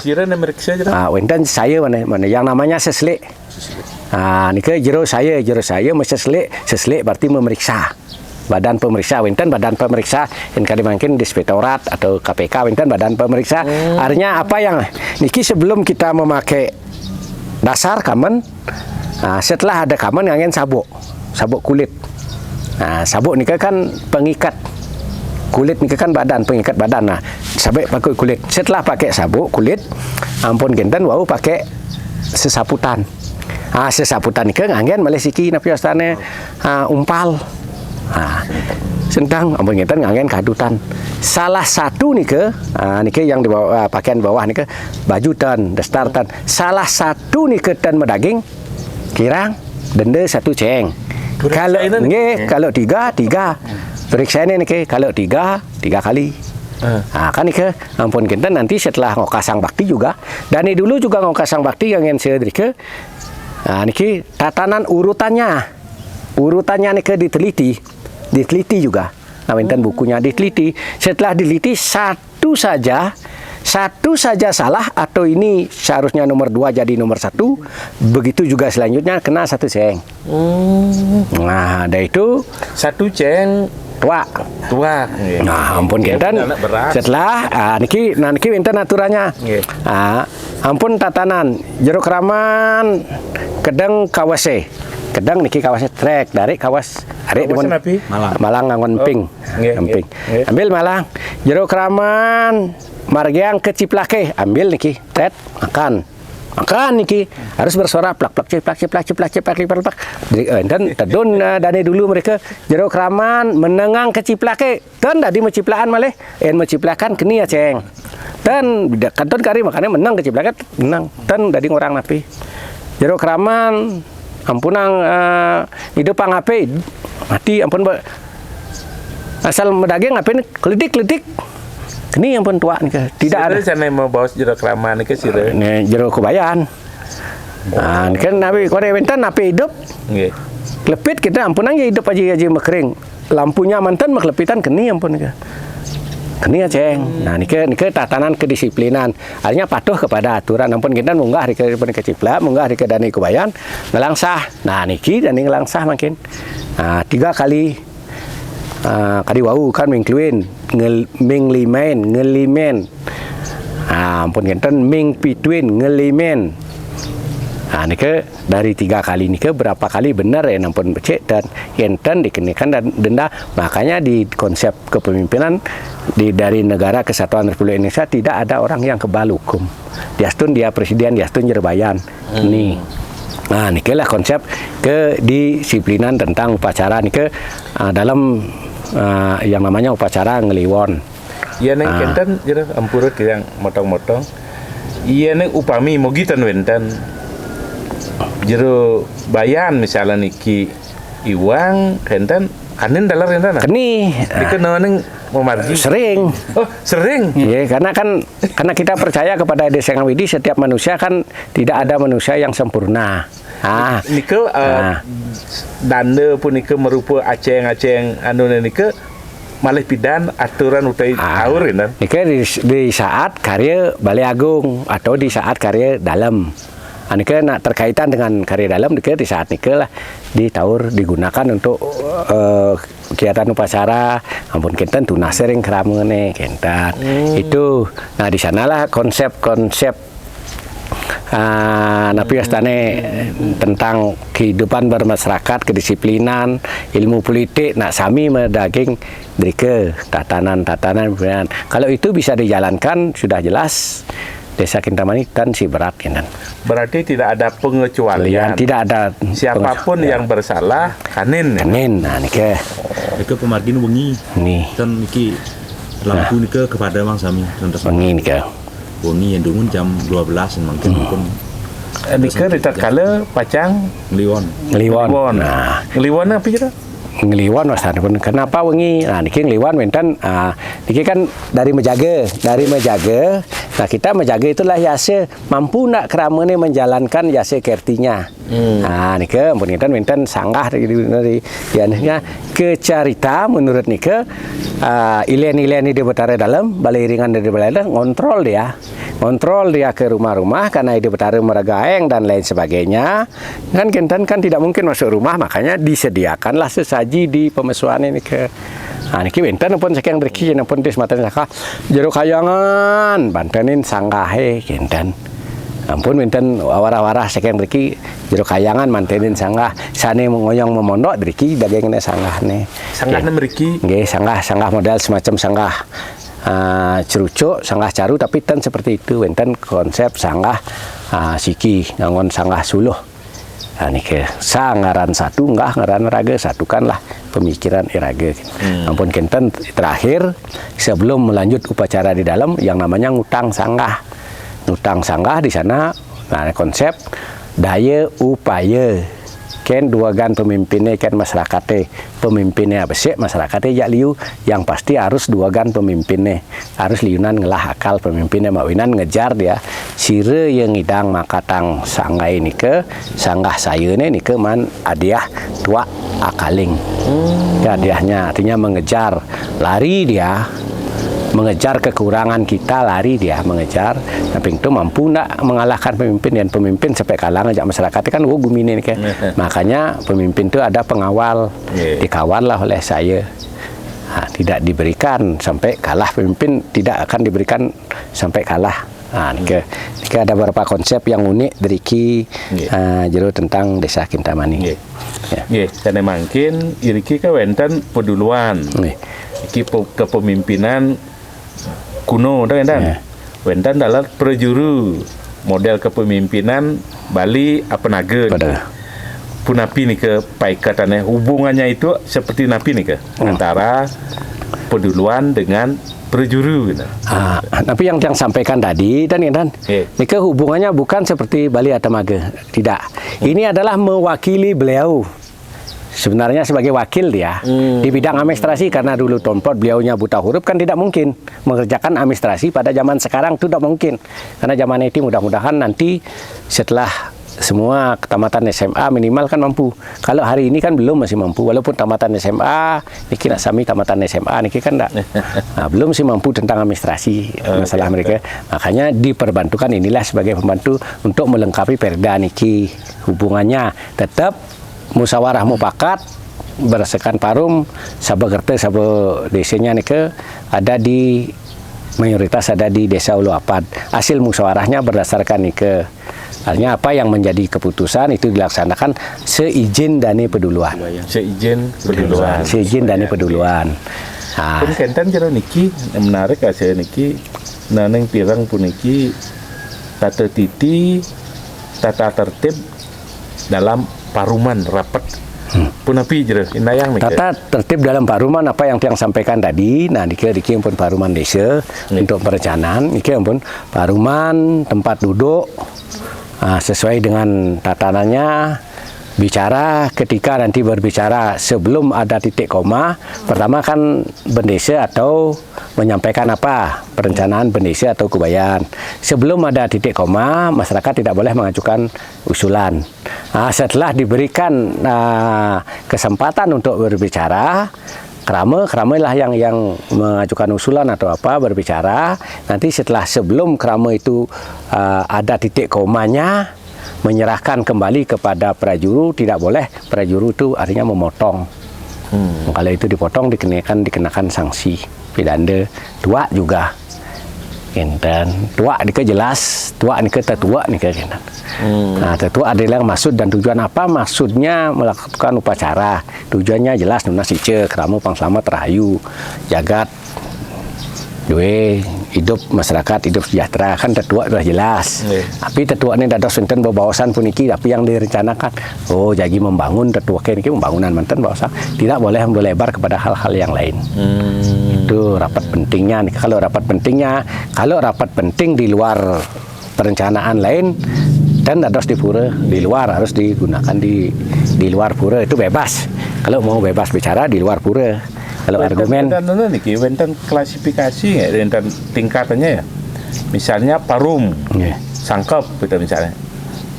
Speaker 2: Wenten saya mana yang namanya seslik. Niki jero saya mesti seslik berarti memeriksa. Badan pemeriksa wenten badan pemeriksa yang kadang mungkin inspektorat atau KPK wenten badan pemeriksa. Artinya apa yang niki sebelum kita memakai dasar kamen, setelah ada kamen ngangen sabuk kulit. Sabuk niki kan pengikat kulit niki kan pengikat badan. Sabuk pakai kulit. Setelah pakai sabuk kulit, ampun genten wau pakai sesaputan. Sesaputan niki ngangen malesiki napi astane umpal. Sentang ampun genten ngangen kadutan. Salah satu niki yang di bawah pakaian bawah niki baju tan, dastar tan. Salah satu niki tan medaging kirang denda 1 ceng. Kalau tiga periksa ini niki kalau tiga kali. Kan niki ampun genten nanti setelah ngokasang bakti juga. Dan ini dulu juga ngokasang bakti yang saya drike. Niki tatanan urutannya niki diteliti juga. Wenten bukunya diteliti. Setelah diteliti satu saja satu saja salah atau ini seharusnya nomor 2 jadi nomor 1, begitu juga selanjutnya kena 1 ceng. Nah, ada itu
Speaker 1: Satu ceng
Speaker 2: tua.
Speaker 1: tua.
Speaker 2: Nah, ampun kinten. Setelah niki enten aturannya.
Speaker 1: Nggih.
Speaker 2: Ampun tatanan jero kraman kedeng kawase. Kedeng niki kawase trek dari kawas ari
Speaker 1: Kawasan
Speaker 2: dipun
Speaker 1: api?
Speaker 2: Malang ngangon ping.
Speaker 1: nggih,
Speaker 2: Amping.
Speaker 1: nggih.
Speaker 2: Ambil Malang. Jero kraman margiang keciplake, ambil niki tet makan. Makan niki harus bersuara plak plak ciplak ciplak ciplak ciplak ciplak ciplak. Dan tedun dane dulu mereka jero kraman menengang keciplake. Dan dadi meciplaan malih meciplakan keni ya ceng. Dan kanton kari makanya menang keciplakan menang. Dan dadi orang napi. Jero kraman ampunang hidup pangape mati ampun asal medaging ngapain kledik kini ampun tua nih tidak ada
Speaker 1: Sana mau bawa jero kraman ke sire.
Speaker 2: nih jero kebayan. Nah, kan nabi kore bentan napi hidup
Speaker 1: Nggih.
Speaker 2: klepit kita ampunang ya hidup aja mekering lampunya mantan meklepitan keni ampun nih keni ya ceng. Nah nike tatanan kedisiplinan artinya patuh kepada aturan ampun kita munggah di keciplak munggah di dani kebayan ngelangsah. Nah niki dani ngelangsah makin 3 kali kadi wau kan mingkluin ngelimen ampun kinten ming pituin ngelimen. Nah nike dari 3 kali nike berapa kali benar ya ampun becek dan enten dikenakan denda. Makanya di konsep kepemimpinan dari Negara Kesatuan Republik Indonesia tidak ada orang yang kebal hukum. Diastun dia presiden, diastun jerbayan. Nih. Nah, nikelah konsep kedisiplinan tentang upacara nike dalam yang namanya upacara ngeliwon.
Speaker 1: Iya neng kenten jero ampurut yang motong-motong. Iya neng upami mogitan wenten. Jero bayan misalnya niki iwang kenten kanen dalar kenten.
Speaker 2: Keni
Speaker 1: Dikenal neng mau margi.
Speaker 2: sering.
Speaker 1: Oh, sering.
Speaker 2: Ya, karena kita percaya kepada Desa Kang Widi setiap manusia kan tidak ada manusia yang sempurna.
Speaker 1: Nike dande pun nike merupa aceng anu nike malih pidan aturan utai aur kan.
Speaker 2: Nike di saat karya Balai Agung atau di saat karya dalam. Nike nak terkaitan dengan karya dalam nike di saat nike lah ditaur digunakan untuk kegiatan upacara ampun kenten tunah sering keramene kentan. Itu nah di sanalah konsep napi astane tentang kehidupan bermasyarakat, kedisiplinan, ilmu politik, nak sami medaging drike tatanan. Kalau itu bisa dijalankan sudah jelas Desa Kintamani kan si berat kan.
Speaker 1: Berarti tidak ada pengecualian.
Speaker 2: Tidak ada
Speaker 1: Siapapun yang bersalah kanin.
Speaker 2: Kanin. Nah nike
Speaker 3: Nike pemargin wengi
Speaker 2: nih
Speaker 3: kan niki lampu nike kepada mang sami
Speaker 2: wengi nike.
Speaker 3: wengi yang dulu jam 12 mungkin pun
Speaker 1: Nike ditakala pacang
Speaker 2: Ngliwon. Nah,
Speaker 1: Ngeliwon apa kira?
Speaker 2: ngeliwan wasan pun kenapa wengi nah niki ngeliwan menten niki kan dari menjaga nah kita menjaga itulah yase mampu nak keramane menjalankan yase kertinya nah niki ampun kita menten sanggah dari yannya kecarita menurut niki ilen-ilen di betara dalam balai ringan dari balai dalam ngontrol dia ke rumah-rumah karena di betara meragaeng dan lain sebagainya kan kentan kan tidak mungkin masuk rumah makanya disediakanlah sesaji di pemesuan ini ke niki benten pun saking berki pun tis matan saka jero kayangan bantenin sanggahe kenten ampun benten awara-awara saking berki jero kayangan mantenin sanggah sane ngoyong memondok berki dagingna sanggahne
Speaker 1: mriki
Speaker 2: nggih sanggah model semacam sanggah cerucuk sanggah caru tapi ten seperti itu benten konsep sanggah siki ngangon sanggah suluh. Nah, niki sangaran satu ngaran raga satukanlah pemikiran iraga. Ampun kenten terakhir sebelum melanjut upacara di dalam yang namanya ngutang sanggah di sana konsep daya upaya ken dua gan pemimpinnya ken masyarakatnya pemimpinnya besek masyarakatnya jak liu yang pasti harus dua gan pemimpinnya harus liunan ngelah akal pemimpinnya mawinan ngejar dia sire yang ngidang makatang sanggah ini ke sanggah sayune ini ke man adiah tua akaling ya adiahnya artinya mengejar lari dia mengejar kekurangan kita, lari dia mengejar, tapi itu mampu nak mengalahkan pemimpin, dan pemimpin sampai kalah ngajak masyarakat kan bumi ini kan. Makanya pemimpin itu ada pengawal, dikawal lah oleh saya. Nah, tidak diberikan sampai kalah, pemimpin tidak akan diberikan sampai kalah. Nah, ini ada beberapa konsep yang unik dari jero tentang Desa Kintamani.
Speaker 1: Karena mungkin iriki ke wenten peduluan. Iki kepemimpinan kuno dan wenten dalam prejuru model kepemimpinan Bali apa naga. Punapi nih ke paikatannya, hubungannya itu seperti napi nih ke antara peduluan dengan prejuru gitu.
Speaker 2: Tapi yang sampaikan tadi ini ke hubungannya bukan seperti Bali atau Maga, tidak. Ini adalah mewakili beliau. Sebenarnya sebagai wakil dia di bidang administrasi, karena dulu Tompot beliaunya buta huruf kan tidak mungkin mengerjakan administrasi pada zaman sekarang, itu tidak mungkin. Karena zaman itu mudah-mudahan nanti setelah semua tamatan SMA minimal kan mampu. Kalau hari ini kan belum, masih mampu. Walaupun tamatan SMA, niki nak sami tamatan SMA niki kan enggak. Belum sih mampu tentang administrasi masalah mereka. Makanya diperbantukan inilah sebagai pembantu untuk melengkapi perda niki. Hubungannya tetap musyawarah mufakat berdasarkan parum sabagerte sabo desanya niki ada di mayoritas ada di Desa Ulu Apad. Hasil musyawarahnya berdasarkan niki. Artinya apa yang menjadi keputusan itu dilaksanakan seizin dani peduluan. Seizin dani peduluan.
Speaker 1: Pun kenten jero niki menarik aja niki naneng pirang puniki tata titi tata tertib dalam paruman rapat. Punapi jero indayang niki.
Speaker 2: Tata tertib dalam paruman apa yang sampaikan tadi. Nah niki pun paruman desa untuk perencanaan. Niki pun paruman tempat duduk. Sesuai dengan tatanannya, bicara ketika nanti berbicara sebelum ada titik koma, pertama kan bendesa atau menyampaikan apa perencanaan bendesa atau kubayan. Sebelum ada titik koma, masyarakat tidak boleh mengajukan usulan. Setelah diberikan kesempatan untuk berbicara, kerama lah yang mengajukan usulan atau apa berbicara. Nanti sebelum kerama itu ada titik komanya, menyerahkan kembali kepada prajuru. Tidak boleh prajuru itu artinya memotong. Kalau itu dipotong dikenakan sanksi pidana. Tua juga. Enten tua nika jelas, tua nika tetua nika enten. Nah, tetua adalah maksud dan tujuan apa? Maksudnya melakukan upacara. Tujuannya jelas nuna sice keramu pang selamat rahayu jagat dua hidup masyarakat hidup sejahtera kan tetua sudah jelas. Tapi tetua ini dados enten bawasan puniki tapi yang direncanakan jadi membangun tetua ini pembangunan manten bawasan tidak boleh melebar kepada hal-hal yang lain. Itu rapat pentingnya. Kalau rapat penting di luar perencanaan lain dan harus di pura di luar harus digunakan di luar pura itu bebas. Kalau mau bebas bicara di luar pura. Kalau argumen
Speaker 1: wenten klasifikasi nggak wenten tingkatannya ya. Misalnya parum, sangkep gitu misalnya.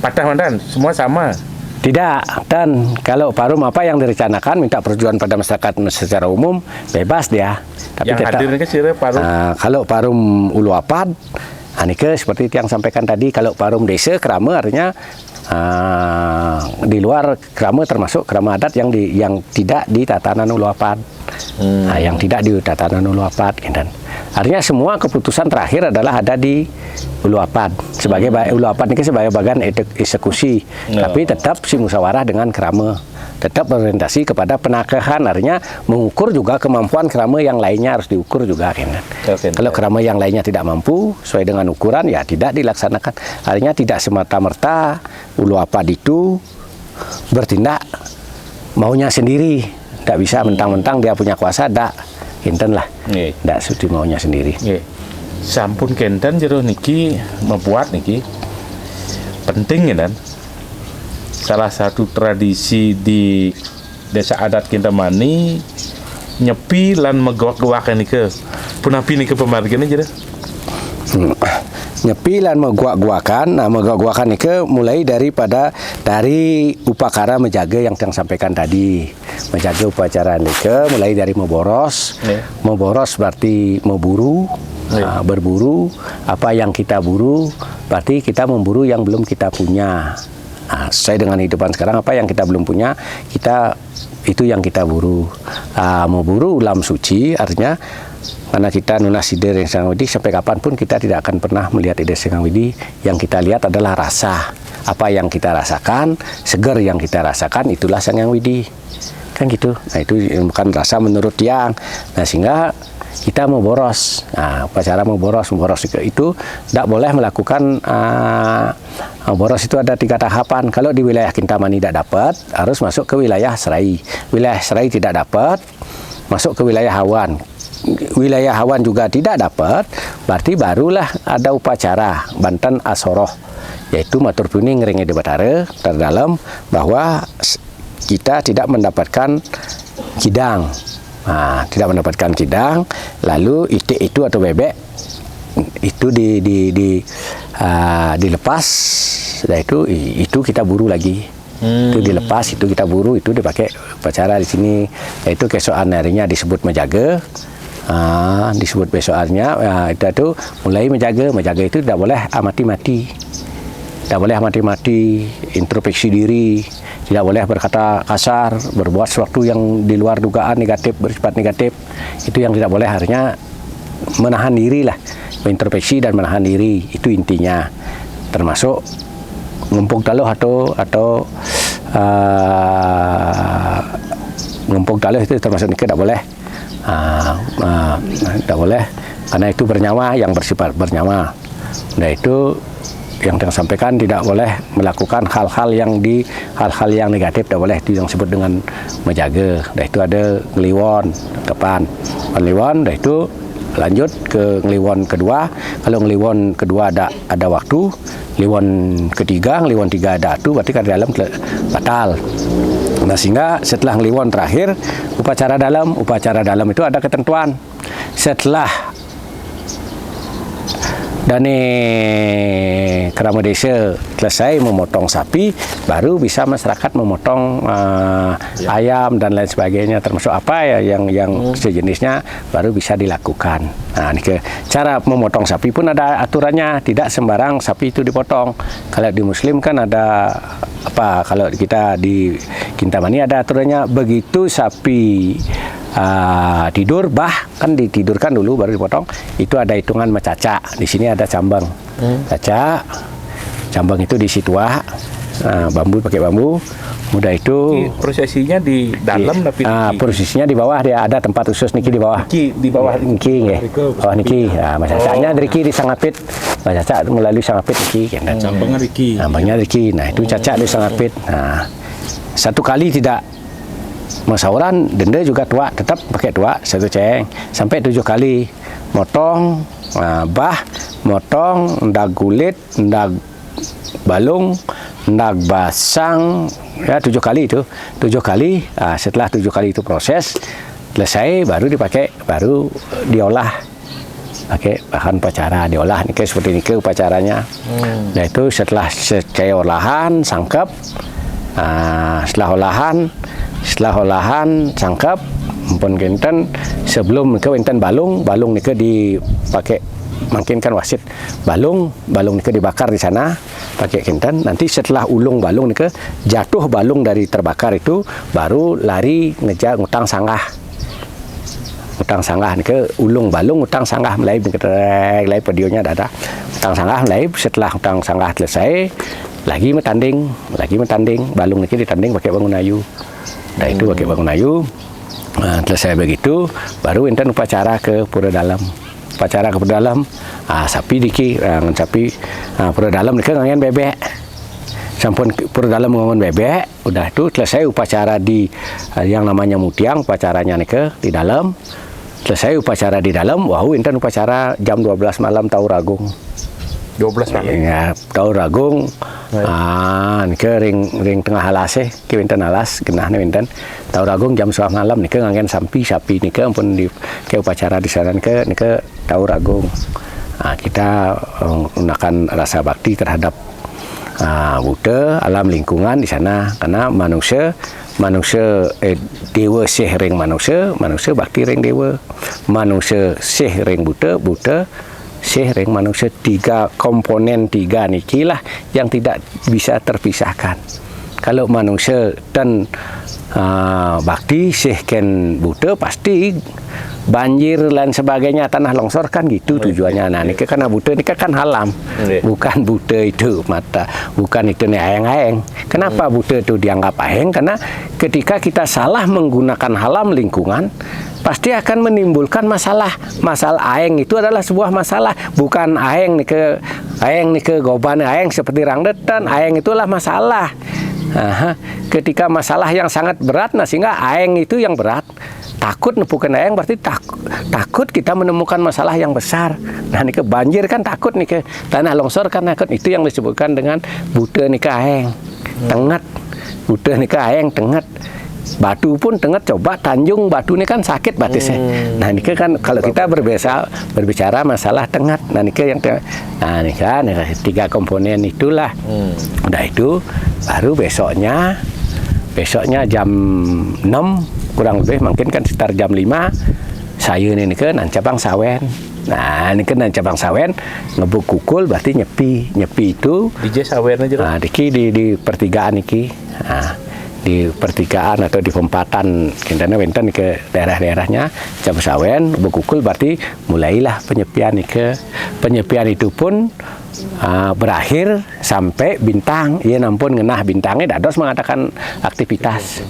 Speaker 1: Patah mantan semua sama.
Speaker 2: Tidak, dan kalau parum apa yang direncanakan minta persetujuan pada masyarakat secara umum bebas dia. Tapi
Speaker 1: yang hadir ini kan parum.
Speaker 2: Kalau parum Ulu Apad, Anike seperti yang sampaikan tadi, kalau parum desa kerama artinya di luar kerama termasuk kerama adat yang tidak di tatanan Ulu Apad. Yang tidak di tatanan Ulu Apad, dan artinya semua keputusan terakhir adalah ada di Ulu Apad sebagai Ulu Apad ini sebagai bagian eksekusi, tapi tetap si musyawarah dengan kerama tetap berorientasi kepada penakahan, artinya mengukur juga kemampuan kerama yang lainnya harus diukur juga kan. Kalau kerama yang lainnya tidak mampu sesuai dengan ukuran ya tidak dilaksanakan, artinya tidak semata-merta Ulu Apad itu bertindak maunya sendiri. Tidak bisa mentang-mentang dia punya kuasa, tidak kinten lah, tidak sudi maunya sendiri.
Speaker 1: Sampun kenten jero niki membuat niki penting ya dan salah satu tradisi di Desa Adat Kintamani nyepi lan megawak-gawakan niki punapi niki pemargine jero.
Speaker 2: Nyepi lan megawak-gawakan, megawak-gawakan niki mulai dari upakara menjaga yang sampaikan tadi. menjaga upacara nike mulai dari memboros. Memboros berarti memburu, berburu. Apa yang kita buru berarti kita memburu yang belum kita punya. Sesuai dengan hidupan sekarang, apa yang kita belum punya, kita itu yang kita buru. Memburu ulam suci artinya karena kita nunas ide Ide Sang Widi, sampai kapanpun kita tidak akan pernah melihat Ide Sang Widi. Yang kita lihat adalah rasa. Apa yang kita rasakan, seger yang kita rasakan, itulah Sang Hyang Widi. Kan gitu. Nah, itu bukan rasa menurut yang. Nah, sehingga kita mau boros. Nah, upacara mau boros itu tidak boleh melakukan boros. Itu ada 3 tahapan. Kalau di wilayah Kintamani tidak dapat, harus masuk ke wilayah Serai. Wilayah Serai tidak dapat, masuk ke wilayah Hawan. Wilayah Hawan juga tidak dapat, berarti barulah ada upacara Banten Asoroh, yaitu matur puning ngeringi di Batara terdalam bahwa kita tidak mendapatkan kidang. Tidak mendapatkan kidang, lalu itik itu atau bebek itu dilepas, dan itu kita buru lagi. Itu dilepas, itu kita buru, itu dipakai upacara di sini, yaitu keesokan harinya disebut menjaga. Disebut besokannya itu mulai menjaga itu tidak boleh mati-mati, introspeksi diri, tidak boleh berkata kasar, berbuat sesuatu yang di luar dugaan negatif, bersifat negatif, itu yang tidak boleh. Harusnya menahan diri lah, introspeksi dan menahan diri, itu intinya. Termasuk ngumpul taluh atau ngumpul taluh itu termasuk nikah tidak boleh. Tidak boleh karena itu bernyawa, yang bersifat bernyawa. Nah, itu yang saya sampaikan, tidak boleh melakukan hal-hal yang negatif, tidak boleh. Itu yang disebut dengan menjaga. Nah, itu ada ngeliwon kapan ngeliwon. Nah, itu lanjut ke ngeliwon kedua. Kalau ngeliwon kedua ada waktu, ngeliwon ketiga ada waktu, berarti kan dalam batal. Nah, sehingga setelah ngeliwon terakhir upacara dalam itu ada ketentuan. Setelah Dani Kerama Desa selesai memotong sapi, baru bisa masyarakat memotong ayam dan lain sebagainya, termasuk apa ya yang sejenisnya, baru bisa dilakukan. Nah, ini cara memotong sapi pun ada aturannya, tidak sembarang sapi itu dipotong. Kalau di Muslim kan ada kalau kita di Kintamani ada aturannya, begitu sapi tidur, kan ditidurkan dulu baru dipotong. Itu ada hitungan macaca. Di sini ada cambang. Caca, cambang itu di situ, bambu, pakai bambu. Mudah itu.
Speaker 1: Prosesinya di dalam tapi
Speaker 2: prosesinya di bawah, dia ada tempat khusus niki di bawah.
Speaker 1: Di bawah
Speaker 2: niki nggih. Bawah niki. Macacanya niki di Sangapit. Macaca melalui Sangapit niki.
Speaker 3: Cambangnya Riki.
Speaker 2: Cambangnya Riki. Nah, itu caca di Sangapit. Nah, satu kali tidak musyawaran, denda juga tua, tetap pakai tua, 1 ceng sampai 7 kali motong, motong, ndak kulit, ndak balung, ndak basang, ya 7 kali itu, 7 kali. Setelah 7 kali itu proses selesai, baru dipakai, baru diolah pakai bahan upacara, diolah nih seperti ini upacaranya. Nah, itu setelah selesai olahan sangkep, setelah olahan sangkep pun kinten, sebelum ke kinten balung nika dipakai, makin kan wasit balung nika dibakar di sana pakai kinten. Nanti setelah ulung balung nika jatuh balung dari terbakar itu, baru lari ngejar ngutang sanggah nika ulung balung ngutang sanggah mulai mulai videonya ada ngutang sanggah mulai. Setelah ngutang sanggah selesai, lagi metanding balung nika ditanding pakai bangun ayu. Nah, itu pakai bangun ayu. Selesai begitu, baru enten upacara ke pura dalam. Sapi diki, sapi pura dalam nika ngangen bebek. Sampun pura dalam ngangen bebek, udah itu selesai upacara di yang namanya mutiang, upacaranya nika di dalam. Selesai upacara di dalam, enten upacara jam 12 malam Tahu Ragung.
Speaker 1: 12 malam.
Speaker 2: Ya, Tahu Ragung. Nika ring tengah alas enten alas genahna enten Tahu Ragung jam 11 malam nika ngangen sapi nika ampun di ke upacara di sana nika Tahu Ragung. Kita menggunakan rasa bakti terhadap Buddha, alam lingkungan di sana, karena manusia manusia dewa sih ring manusia, manusia bakti ring dewa, manusia sih ring buta, buta sih ring manusia. Tiga komponen tiga niki lah yang tidak bisa terpisahkan. Kalau manusia dan bakti sih ken buta pasti banjir dan sebagainya, tanah longsor kan gitu tujuannya. Nah ini karena buta ini kan halam, bukan buta itu mata, bukan itu nih aeng-aeng. Kenapa buta itu dianggap aeng? Karena ketika kita salah menggunakan halam lingkungan, pasti akan menimbulkan masalah. Masalah aeng itu adalah sebuah masalah, bukan aeng nih ke goban aeng seperti rangdetan. Aeng itulah masalah. Ketika masalah yang sangat berat, nah sehingga aeng itu yang berat. Takut nepukan aeng berarti takut kita menemukan masalah yang besar. Nah ini ke banjir kan takut nih ke tanah longsor kan takut. Itu yang disebutkan dengan buta nih ke aeng tenget, buta nih ke aeng tenget. Batu pun tenget, coba tanjung batu ini kan sakit batisnya. Nah ini kan kalau kita berbicara masalah tenget, nah ini yang nah ini kan tiga komponen itulah. Udah itu baru besoknya jam 6 kurang lebih, mungkin kan sekitar jam 5 saya ini ke Nancabang Sawen. Nah ini kan Nancabang Sawen ngebuk kukul berarti nyepi itu
Speaker 1: DJ Sawen aja.
Speaker 2: Nah di pertigaan iki. Nah, di pertigaan atau di pempatan kentana wenten ke daerah-daerahnya jam sawen bekukul berarti mulailah penyepian itu pun berakhir sampai bintang. Ia nampun ngenah bintangnya dados mengadakan aktivitas.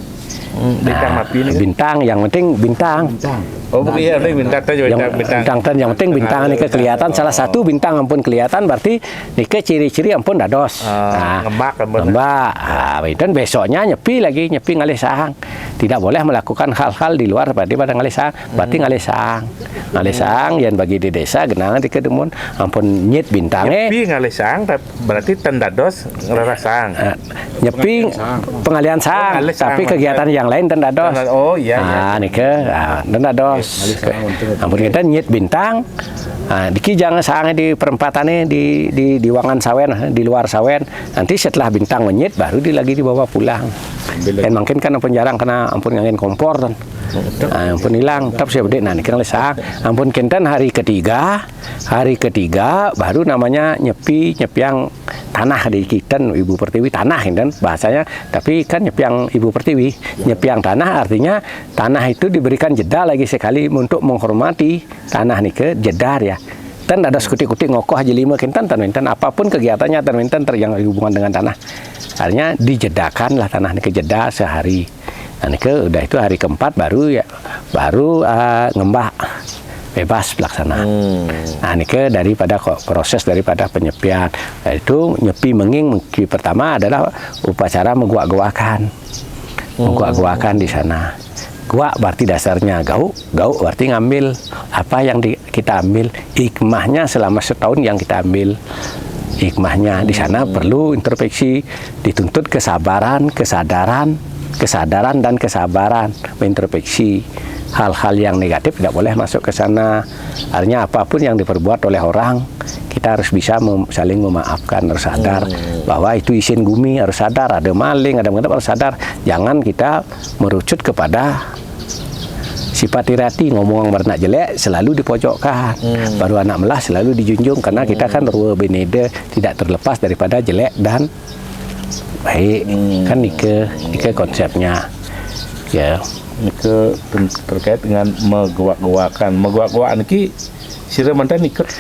Speaker 2: Bintang yang penting bintang.
Speaker 1: Oh iya, bintang
Speaker 2: yang penting bintang ini kelihatan. Salah satu bintang ampun kelihatan berarti nike ciri-ciri ampun dados. Ngembak. Dan besoknya nyepi ngalih sahang. Tidak boleh melakukan hal-hal di luar pada ngalih sahang. Berarti ngalih sahang yang bagi di desa genangan di kedemun ampun nyit bintangnya.
Speaker 1: Nyepi ngalih sahang berarti tendados ngerasa sahang.
Speaker 2: Nyepi pengalian sahang, tapi kegiatan yang lain tendados.
Speaker 1: Oh iya.
Speaker 2: Nike tendados. Ampun kita nyit bintang. Diki jangan sahangnya di perempatannya di wangan sawen, di luar sawen. Nanti setelah bintang menyit baru lagi dibawa pulang. Dan mungkin kan ampun jarang kena ampun ngangin kompor kan. Ampun hilang tetap saya bedek. Nah ini kena sahang. Ampun kenten hari ketiga baru namanya nyepiang tanah di Kiten Ibu Pertiwi tanah kan bahasanya, tapi kan nyepiang Ibu Pertiwi, nyepiang tanah artinya tanah itu diberikan jeda lagi sekali untuk menghormati tanah nih ke jedar ya. Dan ada sekuti-kuti ngokoh aja 5 kintan tan apapun kegiatannya tan yang hubungan dengan tanah. Artinya dijedakan lah tanah nih ke jeda sehari. Nah nih ke udah itu hari keempat baru ngembah bebas pelaksana. Nah ini ke proses daripada penyepian. Itu nyepi menging pertama adalah upacara mengguak-guakan di sana. Guak berarti dasarnya gauk berarti ngambil apa yang kita ambil, hikmahnya selama setahun yang kita ambil. Hikmahnya di sana perlu introspeksi, dituntut kesadaran dan kesabaran, mengintrospeksi. Hal-hal yang negatif tidak boleh masuk ke sana. Artinya apapun yang diperbuat oleh orang, kita harus bisa saling memaafkan, harus sadar bahwa itu isin gumi, harus sadar ada maling, ada mengapa harus sadar. Jangan kita merucut kepada sifat irati, ngomong bernak jelek selalu dipojokkan, baru anak melah selalu dijunjung, karena kita kan ruwe benede tidak terlepas daripada jelek dan baik. Kan nike konsepnya ya.
Speaker 1: Nike terkait dengan megawak-gawakan ki sira mantan ikut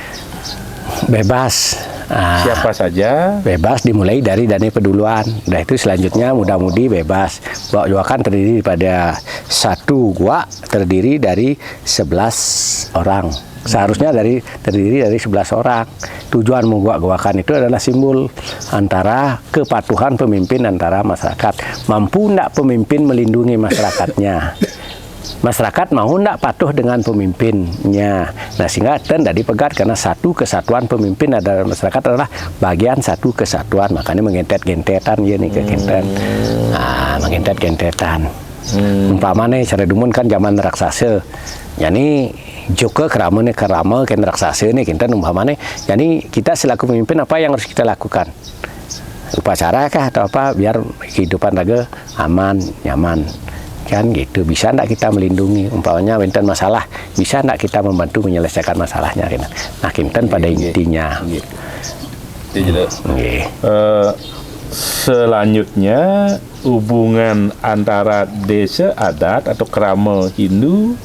Speaker 2: bebas.
Speaker 1: Siapa saja
Speaker 2: bebas dimulai dari Dani Peduluan. Udah itu selanjutnya muda-mudi bebas. Gua-guakan terdiri pada satu gua terdiri dari 11 orang. Seharusnya terdiri dari 11 orang. Tujuan menggua-guakan itu adalah simbol antara kepatuhan pemimpin antara masyarakat. Mampu enggak pemimpin melindungi masyarakatnya? Masyarakat mau enggak patuh dengan pemimpinnya? Nah sehingga tidak dipegat karena satu kesatuan pemimpin adalah masyarakat adalah bagian satu kesatuan. Makanya mengentet-gentetan ya nih kegenten. Mengentet-gentetan. Umpamanya cara dumun kan zaman raksasa. Yani Joko kerama ken raksasa nih kita umpamanya. Yani kita selaku pemimpin apa yang harus kita lakukan? upacara kah atau apa biar kehidupan raga aman, nyaman. Kan gitu. Bisa enggak kita melindungi umpamanya wenten masalah, bisa enggak kita membantu menyelesaikan masalahnya kan. Nah, kinten pada intinya. Nggih.
Speaker 1: Selanjutnya hubungan antara desa adat atau krama Hindu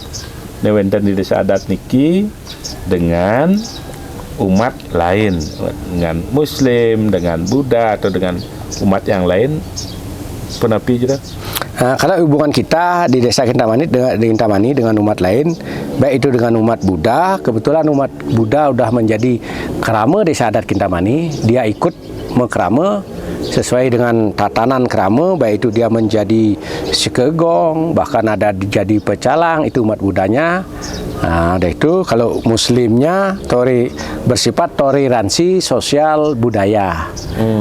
Speaker 1: wenten di desa adat niki dengan umat lain, dengan Muslim, dengan Buddha atau dengan umat yang lain penapi juga.
Speaker 2: Kalau hubungan kita di desa Kintamani dengan umat lain, baik itu dengan umat Buddha, kebetulan umat Buddha udah menjadi krama desa adat Kintamani, dia ikut mekrama sesuai dengan tatanan krama, baik itu dia menjadi sekegong, bahkan ada jadi pecalang, itu umat Buddhanya. Nah, itu kalau Muslimnya bersifat toleransi sosial budaya.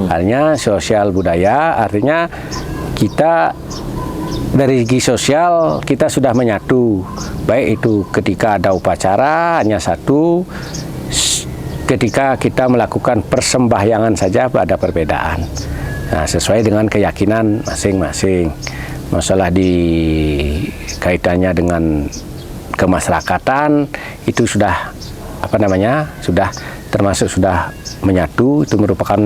Speaker 2: Artinya sosial budaya, artinya kita dari segi sosial kita sudah menyatu, baik itu ketika ada upacara hanya satu, ketika kita melakukan persembahyangan saja ada perbedaan. Nah, sesuai dengan keyakinan masing-masing. Masalah di kaitannya dengan kemasyarakatan itu sudah sudah termasuk sudah menyatu. Itu merupakan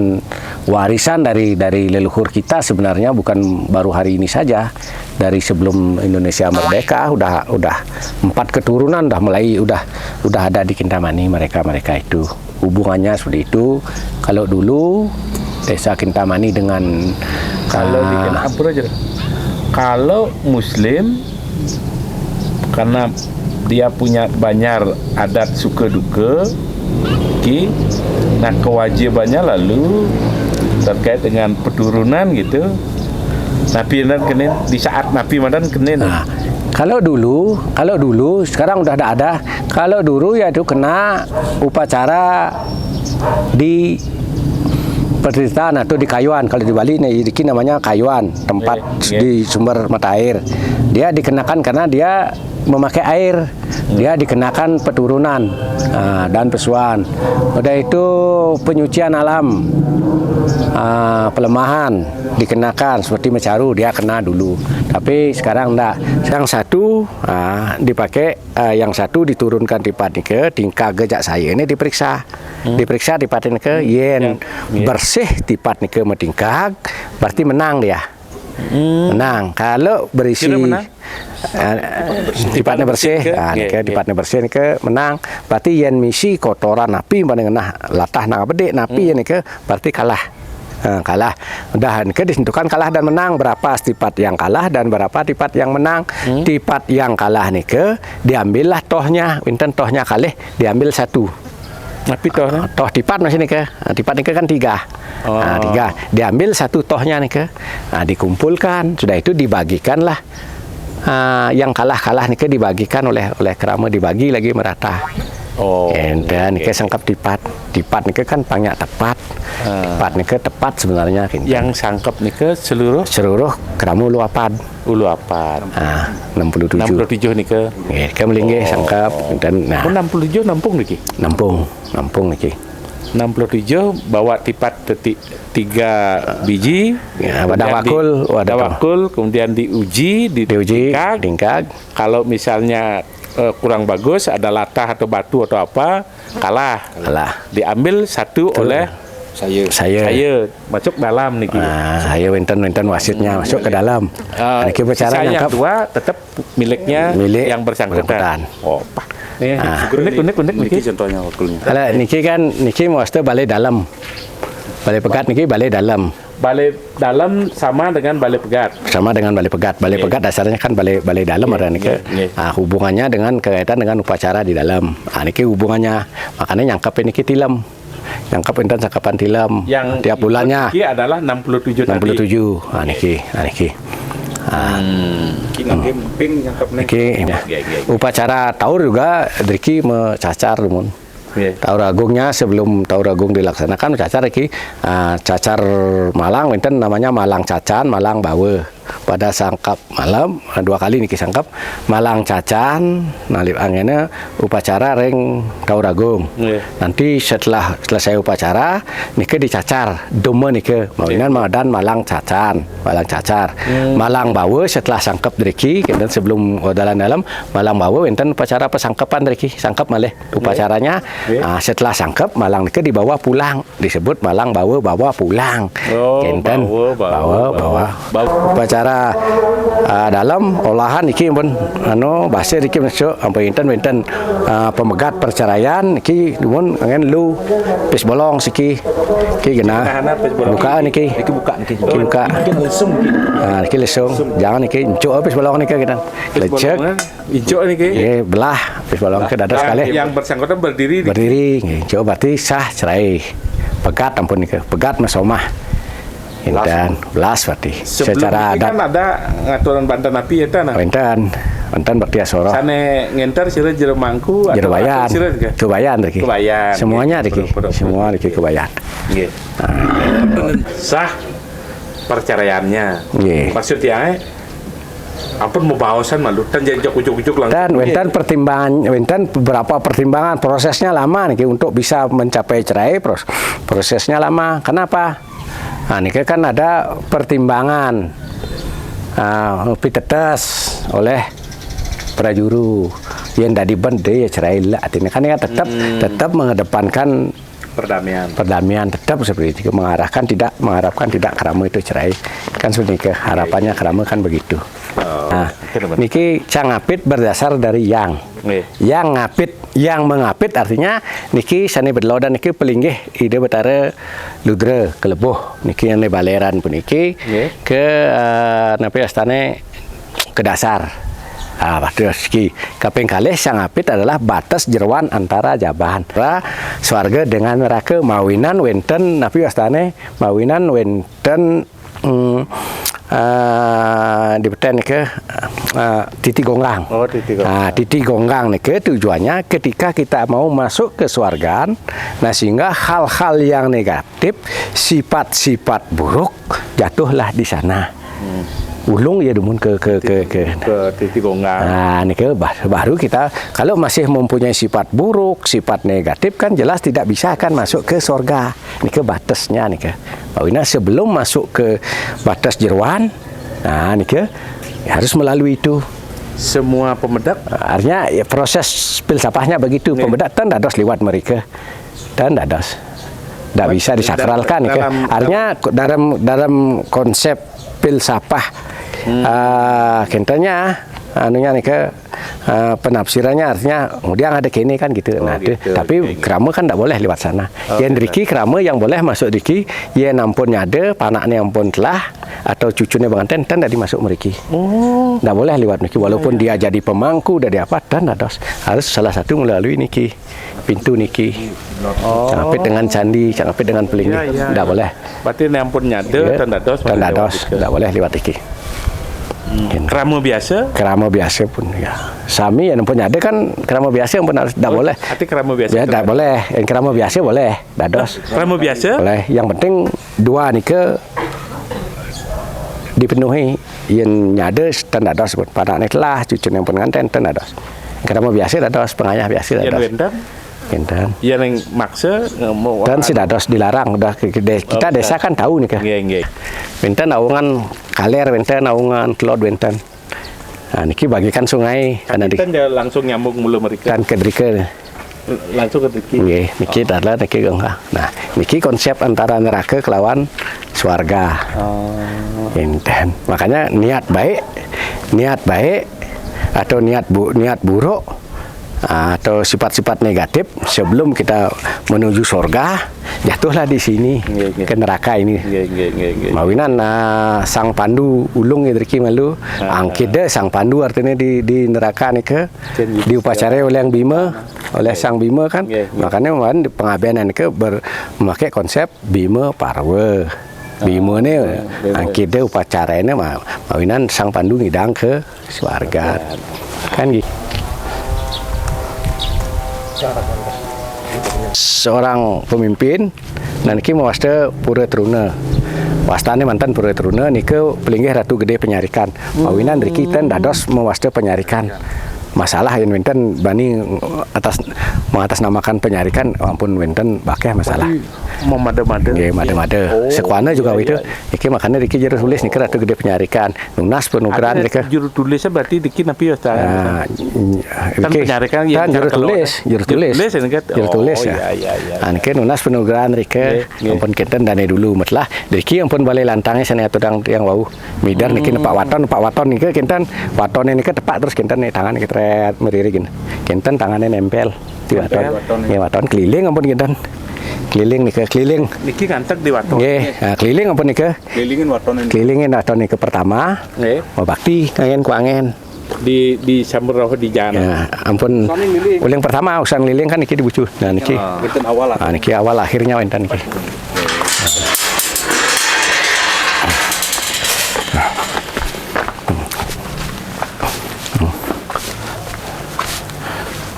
Speaker 2: warisan dari leluhur kita sebenarnya, bukan baru hari ini saja. Dari sebelum Indonesia merdeka udah 4 keturunan udah ada di Kintamani mereka itu. Hubungannya seperti itu. Kalau dulu desa Kintamani dengan
Speaker 1: kalau Muslim karena dia punya banyak adat suka duka, nah kewajibannya lalu terkait dengan keturunan gitu. Napi dan kenin di saat Napi madan kenin.
Speaker 2: Nah, kalau dulu sekarang udah ada. Kalau dulu ya itu kena upacara di pertitaan atau di kayuan. Kalau di Bali ini namanya kayuan, tempat di sumber mata air. Dia dikenakan karena dia memakai air. Dia dikenakan peturunan dan pesuan. Udah itu penyucian alam, pelemahan dikenakan seperti mecaru, dia kena dulu. Tapi sekarang enggak. Yang satu dipakai, yang satu diturunkan di patnike, tingkah gejak saya ini diperiksa. Diperiksa di patnike, yen bersih di patnike metingkah, berarti menang dia. Menang. Kalau berisi tipatnya bersih, tipatnya bersih ke menang. Berarti yen misi kotoran napi banding latah nang bedek napi yen ke berarti kalah. Kalah. Udah ke ditentukan kalah dan menang, berapa tipat yang kalah dan berapa tipat yang menang. Tipat yang kalah nih ke diambillah tohnya, winten tohnya kalih diambil satu.
Speaker 1: Tapi toh
Speaker 2: tipat masih nih ke, tipat nih ke kan 3. 3 diambil satu tohnya nih ke, dikumpulkan, sudah itu dibagikanlah. Yang kalah nih ke dibagikan oleh krama, dibagi lagi merata. Dan nih ke sangkap tipat nih ke kan banyak tepat. Tipat nih ke tepat sebenarnya.
Speaker 1: Yang sangkap nih ke seluruh
Speaker 2: krama ulu apad. 67
Speaker 1: nih ke.
Speaker 2: Ke melinggih sangkap dan
Speaker 1: 67 nampung nih.
Speaker 2: Nampung nih.
Speaker 1: 67 bawa tipat 3 biji,
Speaker 2: wadah wakul,
Speaker 1: kemudian diuji tingkag. Kalau misalnya kurang bagus, ada latah atau batu atau apa, kalah. Diambil satu oleh saya masuk dalam nih.
Speaker 2: Saya wenten wasitnya masuk ke dalam.
Speaker 1: Sisa yang 2 tetap milik yang bersangkutan. Unik niki
Speaker 3: contohnya wakulnya.
Speaker 2: Kalau niki mesti balai dalam. Balai pegat niki balai dalam.
Speaker 1: Balai dalam sama dengan balai pegat. Balai pegat dasarnya kan balai dalam ada niki. Hubungannya dengan kaitan dengan upacara di dalam. Niki hubungannya, makanya nyangkap niki tilam. Nyangkap enten sangkapan tilam. Yang
Speaker 2: tiap bulannya.
Speaker 1: Niki adalah 67 tadi.
Speaker 2: 67. Niki. Upacara taur juga Driki mencacar rumun. Taur agungnya sebelum taur agung dilaksanakan mencacar iki cacar malang wenten namanya malang cacan, malang bawe. pada sangkap malam 2 kali niki sangkap malang cacan nalip anginnya upacara ring Tauragung. Nanti setelah selesai upacara niki dicacar dome niki mawinan madan malang cacan malang bawa setelah sangkap driki kemudian sebelum dalam malang bawa enten upacara pesangkapan driki sangkap malih upacaranya. Setelah sangkap malang niki dibawa pulang disebut malang bawa pulang. Enten bawa upacara dalam olahan iki pun bahasa iki masuk sampai enten pemegat perceraian iki mun ngen lu pis bolong siki ki gena buka niki buka niki lesung jangan niki encuk pis bolong niki kita lecek
Speaker 1: Ijo niki
Speaker 2: belah pis bolong ke dadas sekali
Speaker 1: yang bersangkutan berdiri
Speaker 2: encuk berarti sah cerai pegat ampun niki pegat mesomah dan belas berarti secara
Speaker 1: adat kan ada ngaturan bantan api eta nah bantan berarti asoro
Speaker 2: sane
Speaker 1: ngenter sira jero mangku
Speaker 2: atau kebayan riki semuanya riki semua riki kebayan
Speaker 1: nggih sah perceraiannya maksudnya ampun mau bawasan malu dan jadi ujuk-ujuk langsung
Speaker 2: dan wenten beberapa pertimbangan prosesnya lama nih untuk bisa mencapai cerai prosesnya lama kenapa. Nah, ini kan ada pertimbangan pitetes oleh prajuru yang tadi bende ya cerai lah. Artinya kan ya tetap mengedepankan perdamaian tetap seperti itu mengharapkan tidak kerama itu cerai kan sebenarnya harapannya kerama kan begitu. Nah, niki cangapit berdasar dari yang mengapit artinya niki sane berlodan niki pelinggih ide betara ludra keleboh niki yang baleran pun niki ke napi astane ke dasar. Niki kaping kalih sangapit adalah batas jeroan antara jabahan swarga dengan neraka mawinan wenten napi astane mawinan wenten di beten ke titik gonggang. Titik gonggang nih tujuannya ketika kita mau masuk ke surga, nah sehingga hal-hal yang negatif, sifat-sifat buruk jatuhlah di sana. Ulung ya demun ke
Speaker 1: titik gonggang.
Speaker 2: Nah, ini baru kita kalau masih mempunyai sifat buruk, sifat negatif kan jelas tidak bisa kan masuk ke surga. Ini ke batasnya nih ke. Bawina sebelum masuk ke batas jeruan, nah ini ke harus melalui itu.
Speaker 1: Semua pemedak
Speaker 2: artinya ya, proses filsafahnya begitu. Pemedak dan dados lewat mereka dan dados. Tidak bisa disakralkan. Artinya dalam konsep filsafah kentanya anunya nih ke penafsirannya artinya kemudian ada kini kan gitu. Tapi kerama kan tidak boleh lewat sana. Yang Riki kerama yang boleh masuk Riki, ya nampun nyade, panaknya ampun telah atau cucunya pengantin dan tidak dimasuk meriki. Tidak boleh lewat Niki walaupun dia jadi pemangku dari apa dan harus salah satu melalui Niki pintu Niki. Sampai dengan candi, sampai dengan pelinggih, tidak boleh.
Speaker 1: Berarti nampun nyade dan dados
Speaker 2: tidak boleh lewat Niki.
Speaker 1: Kerama biasa
Speaker 2: pun ya sami yang punya ada kan kerama biasa pun harus tidak boleh
Speaker 1: arti kerama biasa
Speaker 2: ya tidak boleh yang kerama biasa boleh dados
Speaker 1: kerama biasa
Speaker 2: boleh yang penting dua nih ke dipenuhi yang nyade dan dados pun pada telah cucu yang pengantin dan dados kerama biasa dados pengayah biasa dados
Speaker 1: Enten. Yang maksa
Speaker 2: dan si dados dilarang udah kita desa kan tahu nih kan. Wenten naungan kaler, wenten naungan telot wenten. Nah niki bagikan sungai
Speaker 1: karena kita langsung nyambung mulu mereka.
Speaker 2: Dan kedrike
Speaker 1: langsung ke Niki.
Speaker 2: Niki adalah niki enggak. Nah niki konsep antara neraka kelawan swarga. Wenten. Makanya niat baik atau niat buruk atau sifat-sifat negatif sebelum kita menuju surga jatuhlah di sini ke neraka ini. Mawinan sang pandu ulung idriki malu angkit deh sang pandu artinya di neraka nih ke diupacarai oleh yang Bima oleh sang Bima kan. Makanya pengabean ini ke memakai konsep Bima Parwa. Bima ini angkit deh upacaranya mawinan sang pandu ngidang ke surga kan gitu. Seorang pemimpin dan ki mewasta pura teruna wastane mantan pura teruna nike pelinggih Ratu Gede Penyarikan. Mawinan riki ten dados mewasta penyarikan. Masalah yang wenten bani mengatasnamakan penyarikan ampun wenten bakeh masalah.
Speaker 1: Memade-made.
Speaker 2: Nggih, made-made. Sekuana juga itu. Iki makanya Riki jero tulis niki Ratu Gede Penyarikan. Nunas penugaran
Speaker 1: Ada
Speaker 2: niki.
Speaker 1: juru tulisnya berarti Diki napi ya.
Speaker 2: Nah,
Speaker 1: Kan penyarikan
Speaker 2: kan juru tulis, juru tulis.
Speaker 1: Juru tulis, kan?
Speaker 2: Juru tulis
Speaker 1: Oh,
Speaker 2: ya.
Speaker 1: iya.
Speaker 2: Niki nunas penugaran Riki.
Speaker 1: Nggih.
Speaker 2: Ampun kinten dane dulu metlah. Riki ampun balik lantangnya sana tudang yang wau. Midar niki nepak waton niki kinten watone niki tepak terus kinten nih tangan niki tret meriri gini. Kinten tangannya nempel di waton. Nggih waton keliling ampun kinten. Keliling nih keliling.
Speaker 1: Niki ngantek di waton.
Speaker 2: Nggih, keliling ampun nih
Speaker 3: Kelilingin watonin.
Speaker 2: kelilingin waton nih pertama.
Speaker 1: Nggih.
Speaker 2: Mau bakti kangen ku angen.
Speaker 1: Di sambur roh di jana.
Speaker 2: Ya, ampun. Uling pertama usan liling kan niki dibucu. Nah niki.
Speaker 3: Benten awal lah.
Speaker 2: Nah, niki awal akhirnya wenten niki.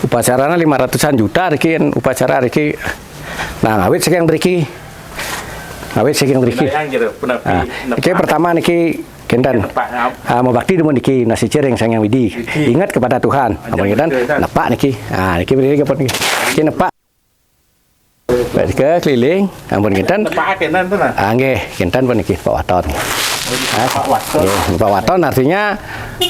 Speaker 2: Upacarana 500-an juta Riki upacara Riki. Nah, ngawit sekian Riki. Ngawit sekian Riki.
Speaker 1: Yang jero penapi.
Speaker 2: Nah, niki pertama niki kendan. Mau bakti demun niki nasi cireng sang yang widi. Ingat kepada Tuhan. Ampun kendan nepak niki. Nah, niki berdiri ke niki. Niki nepak. Balik ke keliling. Ampun kendan.
Speaker 1: Nepak kenan tuh nah.
Speaker 2: Nggih, kendan pun niki Pak Waton.
Speaker 1: Pak Waton.
Speaker 2: Nggih, Pak Waton artinya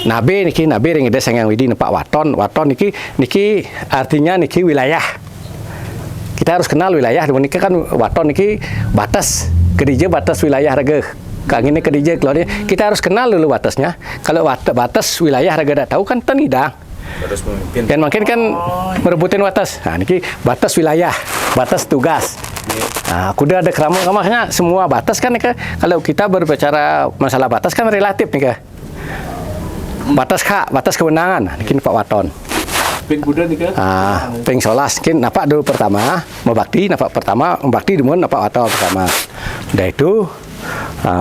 Speaker 2: nabi niki nabi ring ide sang yang widi nepak waton. Waton niki artinya niki wilayah. Kita harus kenal wilayah. Demun niki kan waton niki batas kedije batas wilayah rege. Kang ini kedije keluarnya kita harus kenal dulu batasnya. Kalau batas wilayah rega tak tahu kan tenidang.
Speaker 3: Terus memimpin.
Speaker 2: Dan makin kan merebutin batas. Nah, niki batas wilayah, batas tugas. Nah, kuda ada keramah-keramahnya semua batas kan nih. Kalau kita berbicara masalah batas kan relatif nih. Batas hak, batas kewenangan. Nah, niki Pak Waton.
Speaker 1: Ping Buddha nih kan.
Speaker 2: Ping solas kin napak dulu pertama, mau bakti napak pertama, bakti demun napak Waton pertama. Udah itu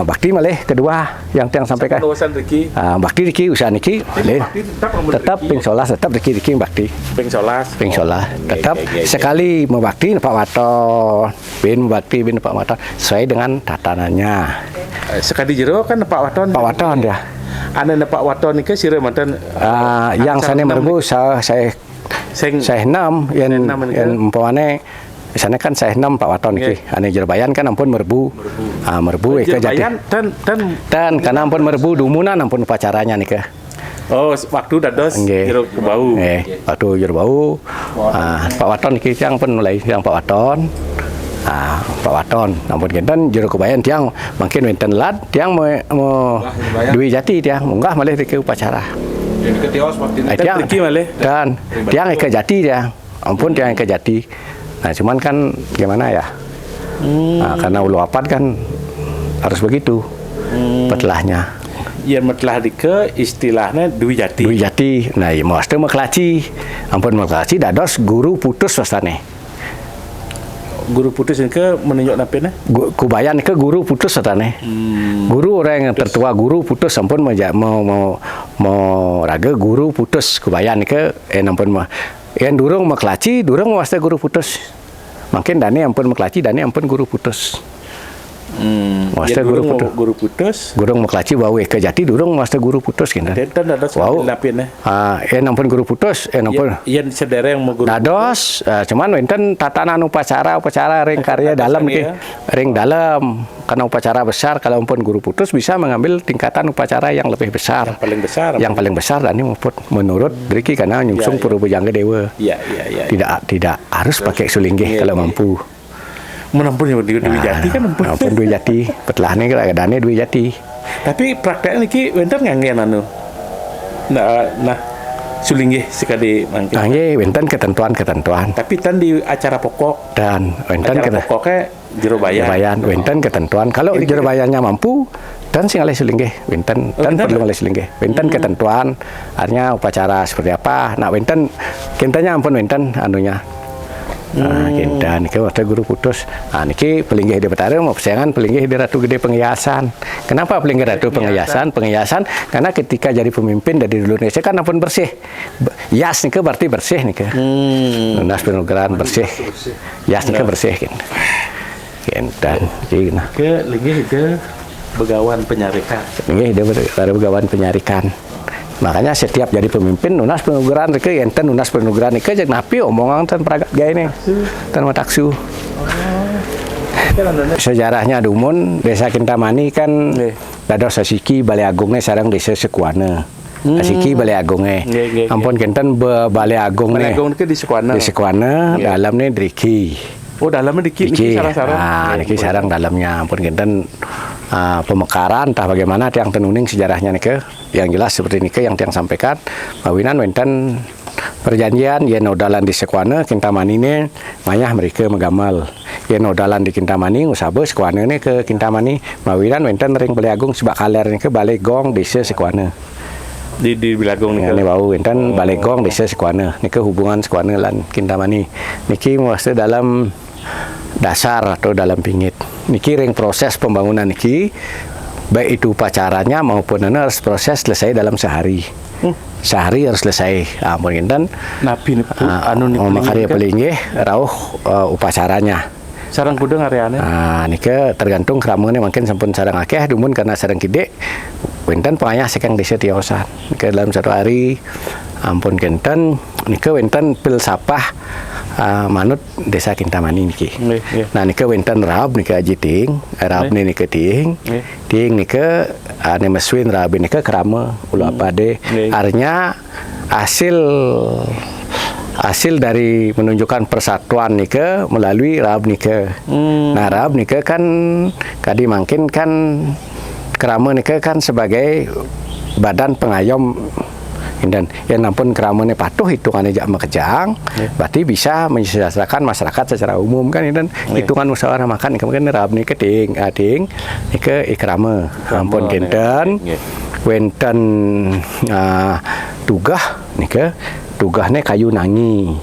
Speaker 2: bakti malih kedua yang sampaikan.
Speaker 1: Kawasan Riki.
Speaker 2: Bakti Riki usaha niki malih.
Speaker 1: Bakti tetap nomor
Speaker 2: Tetap
Speaker 1: Riki.
Speaker 2: ping solas tetap Riki bakti.
Speaker 1: Ping solas.
Speaker 2: Ping solas tetap
Speaker 1: Iya.
Speaker 2: sekali membakti napak Waton. Bin membakti bin napak Waton sesuai dengan tatanannya.
Speaker 1: Sekali jero kan Pak Waton.
Speaker 2: Pak Waton ya.
Speaker 1: Ana Pak Waton nih sira mantan.
Speaker 2: Yang sana merebu saya
Speaker 1: Sing
Speaker 2: 6 yang
Speaker 1: enam ini kan?
Speaker 2: umpamane sana kan saya 6 Pak Waton iki. Ane Jerbayan kan ampun merebu. Merebu ke jati.
Speaker 1: Jerbayan
Speaker 2: Dan karena ampun merebu dumunan ampun upacaranya nih ke.
Speaker 1: Oh, waktu dados
Speaker 2: Nggih.
Speaker 1: jero ke bau.
Speaker 2: Waktu Jerbau. Pak Waton iki yang pun mulai yang Pak Waton. Pak Waton, namun kinten jero kebayan tiang makin wenten lat tiang mau duwi jati tiang munggah malih ke upacara.
Speaker 3: Jadi ketios waktu itu.
Speaker 2: Tiang
Speaker 1: Riki malih.
Speaker 2: dan tiang ke jati dia. Ampun tiang ke jati. Nah, cuman kan gimana ya? Karena ulu apat kan harus begitu. Petelahnya.
Speaker 1: Ya metlah dike istilahnya Dwi Jati.
Speaker 2: Dwi jati. Nah, ya mau mekelaci. Ampun mekelaci dados guru putus wastane.
Speaker 1: Guru putus ini ke menunjuk napena.
Speaker 2: Kubayan ke guru putus satane. Guru orang yang tertua guru putus ampun mau raga guru putus kubayan ke ampun mah yang durung mekelaci durung wasta guru putus. Makin dani ampun mekelaci dani ampun guru putus. Wasta guru putus.
Speaker 1: Guru putus.
Speaker 2: Gurung mekelaci bawe ke jati durung wasta guru putus kinten.
Speaker 1: Dan ada
Speaker 2: Wow.
Speaker 1: napena.
Speaker 2: Ampun guru putus ampun.
Speaker 1: Yang sedere yang mau guru.
Speaker 2: Dados, cuman wenten tatanan upacara ring karya dalam
Speaker 1: ya.
Speaker 2: ring dalam karena upacara besar kalau ampun guru putus bisa mengambil tingkatan upacara yang lebih besar.
Speaker 1: Paling besar.
Speaker 2: Yang paling besar dan ini menurut Riki karena nyungsung
Speaker 1: Ya.
Speaker 2: Pura Bujangga Dewa.
Speaker 1: Iya.
Speaker 2: Tidak harus pakai sulinggih
Speaker 1: Iya,
Speaker 2: kalau
Speaker 1: iya.
Speaker 2: mampu.
Speaker 1: Menampun yang Dwi Jati kan ampun.
Speaker 2: Ampun Dwi Jati, petelahnya keadaannya Dwi Jati.
Speaker 1: Tapi prakteknya niki wenten ngangen anu. Nah, sulinggih sekali mangke.
Speaker 2: Nggih, wenten ketentuan.
Speaker 1: Tapi tan di acara pokok.
Speaker 2: Dan wenten
Speaker 1: Acara pokoknya jero bayar.
Speaker 2: Jerobayan, wenten ketentuan. Kalau jerobayannya mampu, dan sing alih sulinggih, wenten dan
Speaker 1: bener.
Speaker 2: perlu alih sulinggih. Wenten ketentuan, artinya upacara seperti apa. Nah, wenten kentanya ampun wenten anunya. Kinten niki waktu guru putus. Niki pelinggih di Betara mau persaingan pelinggih di Ratu Gede Penghiasan. Kenapa pelinggih Ratu Penghiasan? Penghiasan karena ketika jadi pemimpin dari dulu Indonesia kan ampun bersih. Yas niki berarti bersih niki. Lunas penugaran bersih. Yas niki bersih kan. Kinten iki nah.
Speaker 1: Ke linggih ke Begawan penyarikan.
Speaker 2: Nggih, dia dari begawan penyarikan. Makanya setiap jadi pemimpin nunas penugaran reke enten nunas penugaran reke jeung napi omongan ten pragat gae ne. Ten mataksu. Sejarahnya Dumun, Desa Kintamani kan dados sasiki Balai Agungnya sareng Desa Sekuana. Sasiki Balai Agungnya. Ampun kinten Balai Agung
Speaker 1: Balai
Speaker 2: ne.
Speaker 1: Agung ke di Sekuana.
Speaker 2: Di Sekuana dalamnya Driki.
Speaker 1: Oh, dalamnya niki sarang-sarang.
Speaker 2: Nah, niki sarang dalamnya. Ampun kinten pemekaran entah bagaimana tiang tenuning sejarahnya nike. Yang jelas seperti nike yang tiang sampaikan mawinan wenten perjanjian yen odalan di Sekuana Kintamani ne manyah mereka megamal. Yen odalan di Kintamani usabe Sekuana ne ke Kintamani mawinan wenten ring Balai Agung sebab kaler nike Balai Gong Desa Sekuana.
Speaker 1: Di Balai Agung
Speaker 2: nike. Ini bau wenten Balai Gong Desa Sekuana. Nike hubungan Sekuana lan Kintamani. Niki maksud dalam dasar atau dalam pingit. Niki ring proses pembangunan niki baik itu upacaranya maupun harus proses selesai dalam sehari. Sehari harus selesai. Ampun kinten
Speaker 1: napi anu
Speaker 2: makarya pelingih rauh upacaranya.
Speaker 1: Sarang kudu ngareana.
Speaker 2: Nah, nike tergantung keramunnya mungkin sampun sarang akeh dumun karena sarang kide wenten pengayah sekang desa tiosan. Nike dalam satu hari ampun kinten nike wenten pil sapah manut Desa Kintamani niki. Nah nike wenten rab nike aji ting, rab nike ting, ting nike ane meswin rab nike kerama ulu apa deh. Artinya hasil dari menunjukkan persatuan nike melalui rab nike. Nah rab nike kan kadi mungkin kan kerama nike kan sebagai badan pengayom. Dan yang nampun keramane patuh hitungannya jak makejang, berarti bisa mensejahterakan masyarakat secara umum kan dan hitungan musyawarah makan kemudian rab ni keting ni ke ikrama ampun kinten wenten tugah ni ke tugahnya kayu nangi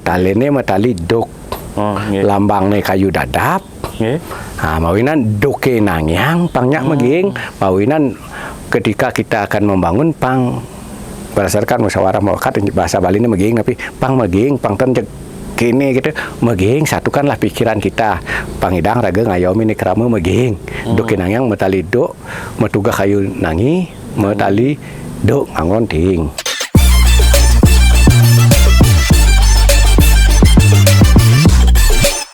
Speaker 2: talene mah tali dok lambangnya kayu dadap mawinan doke nangyang pangnya meging mawinan ketika kita akan membangun pang berdasarkan musyawarah mufakat bahasa Bali ini meging tapi pang meging pang ten kini gitu meging satukanlah pikiran kita pangidang raga ngayomi ni kerama meging doke nangyang metali do metugah kayu nangi metali do ngangon ting.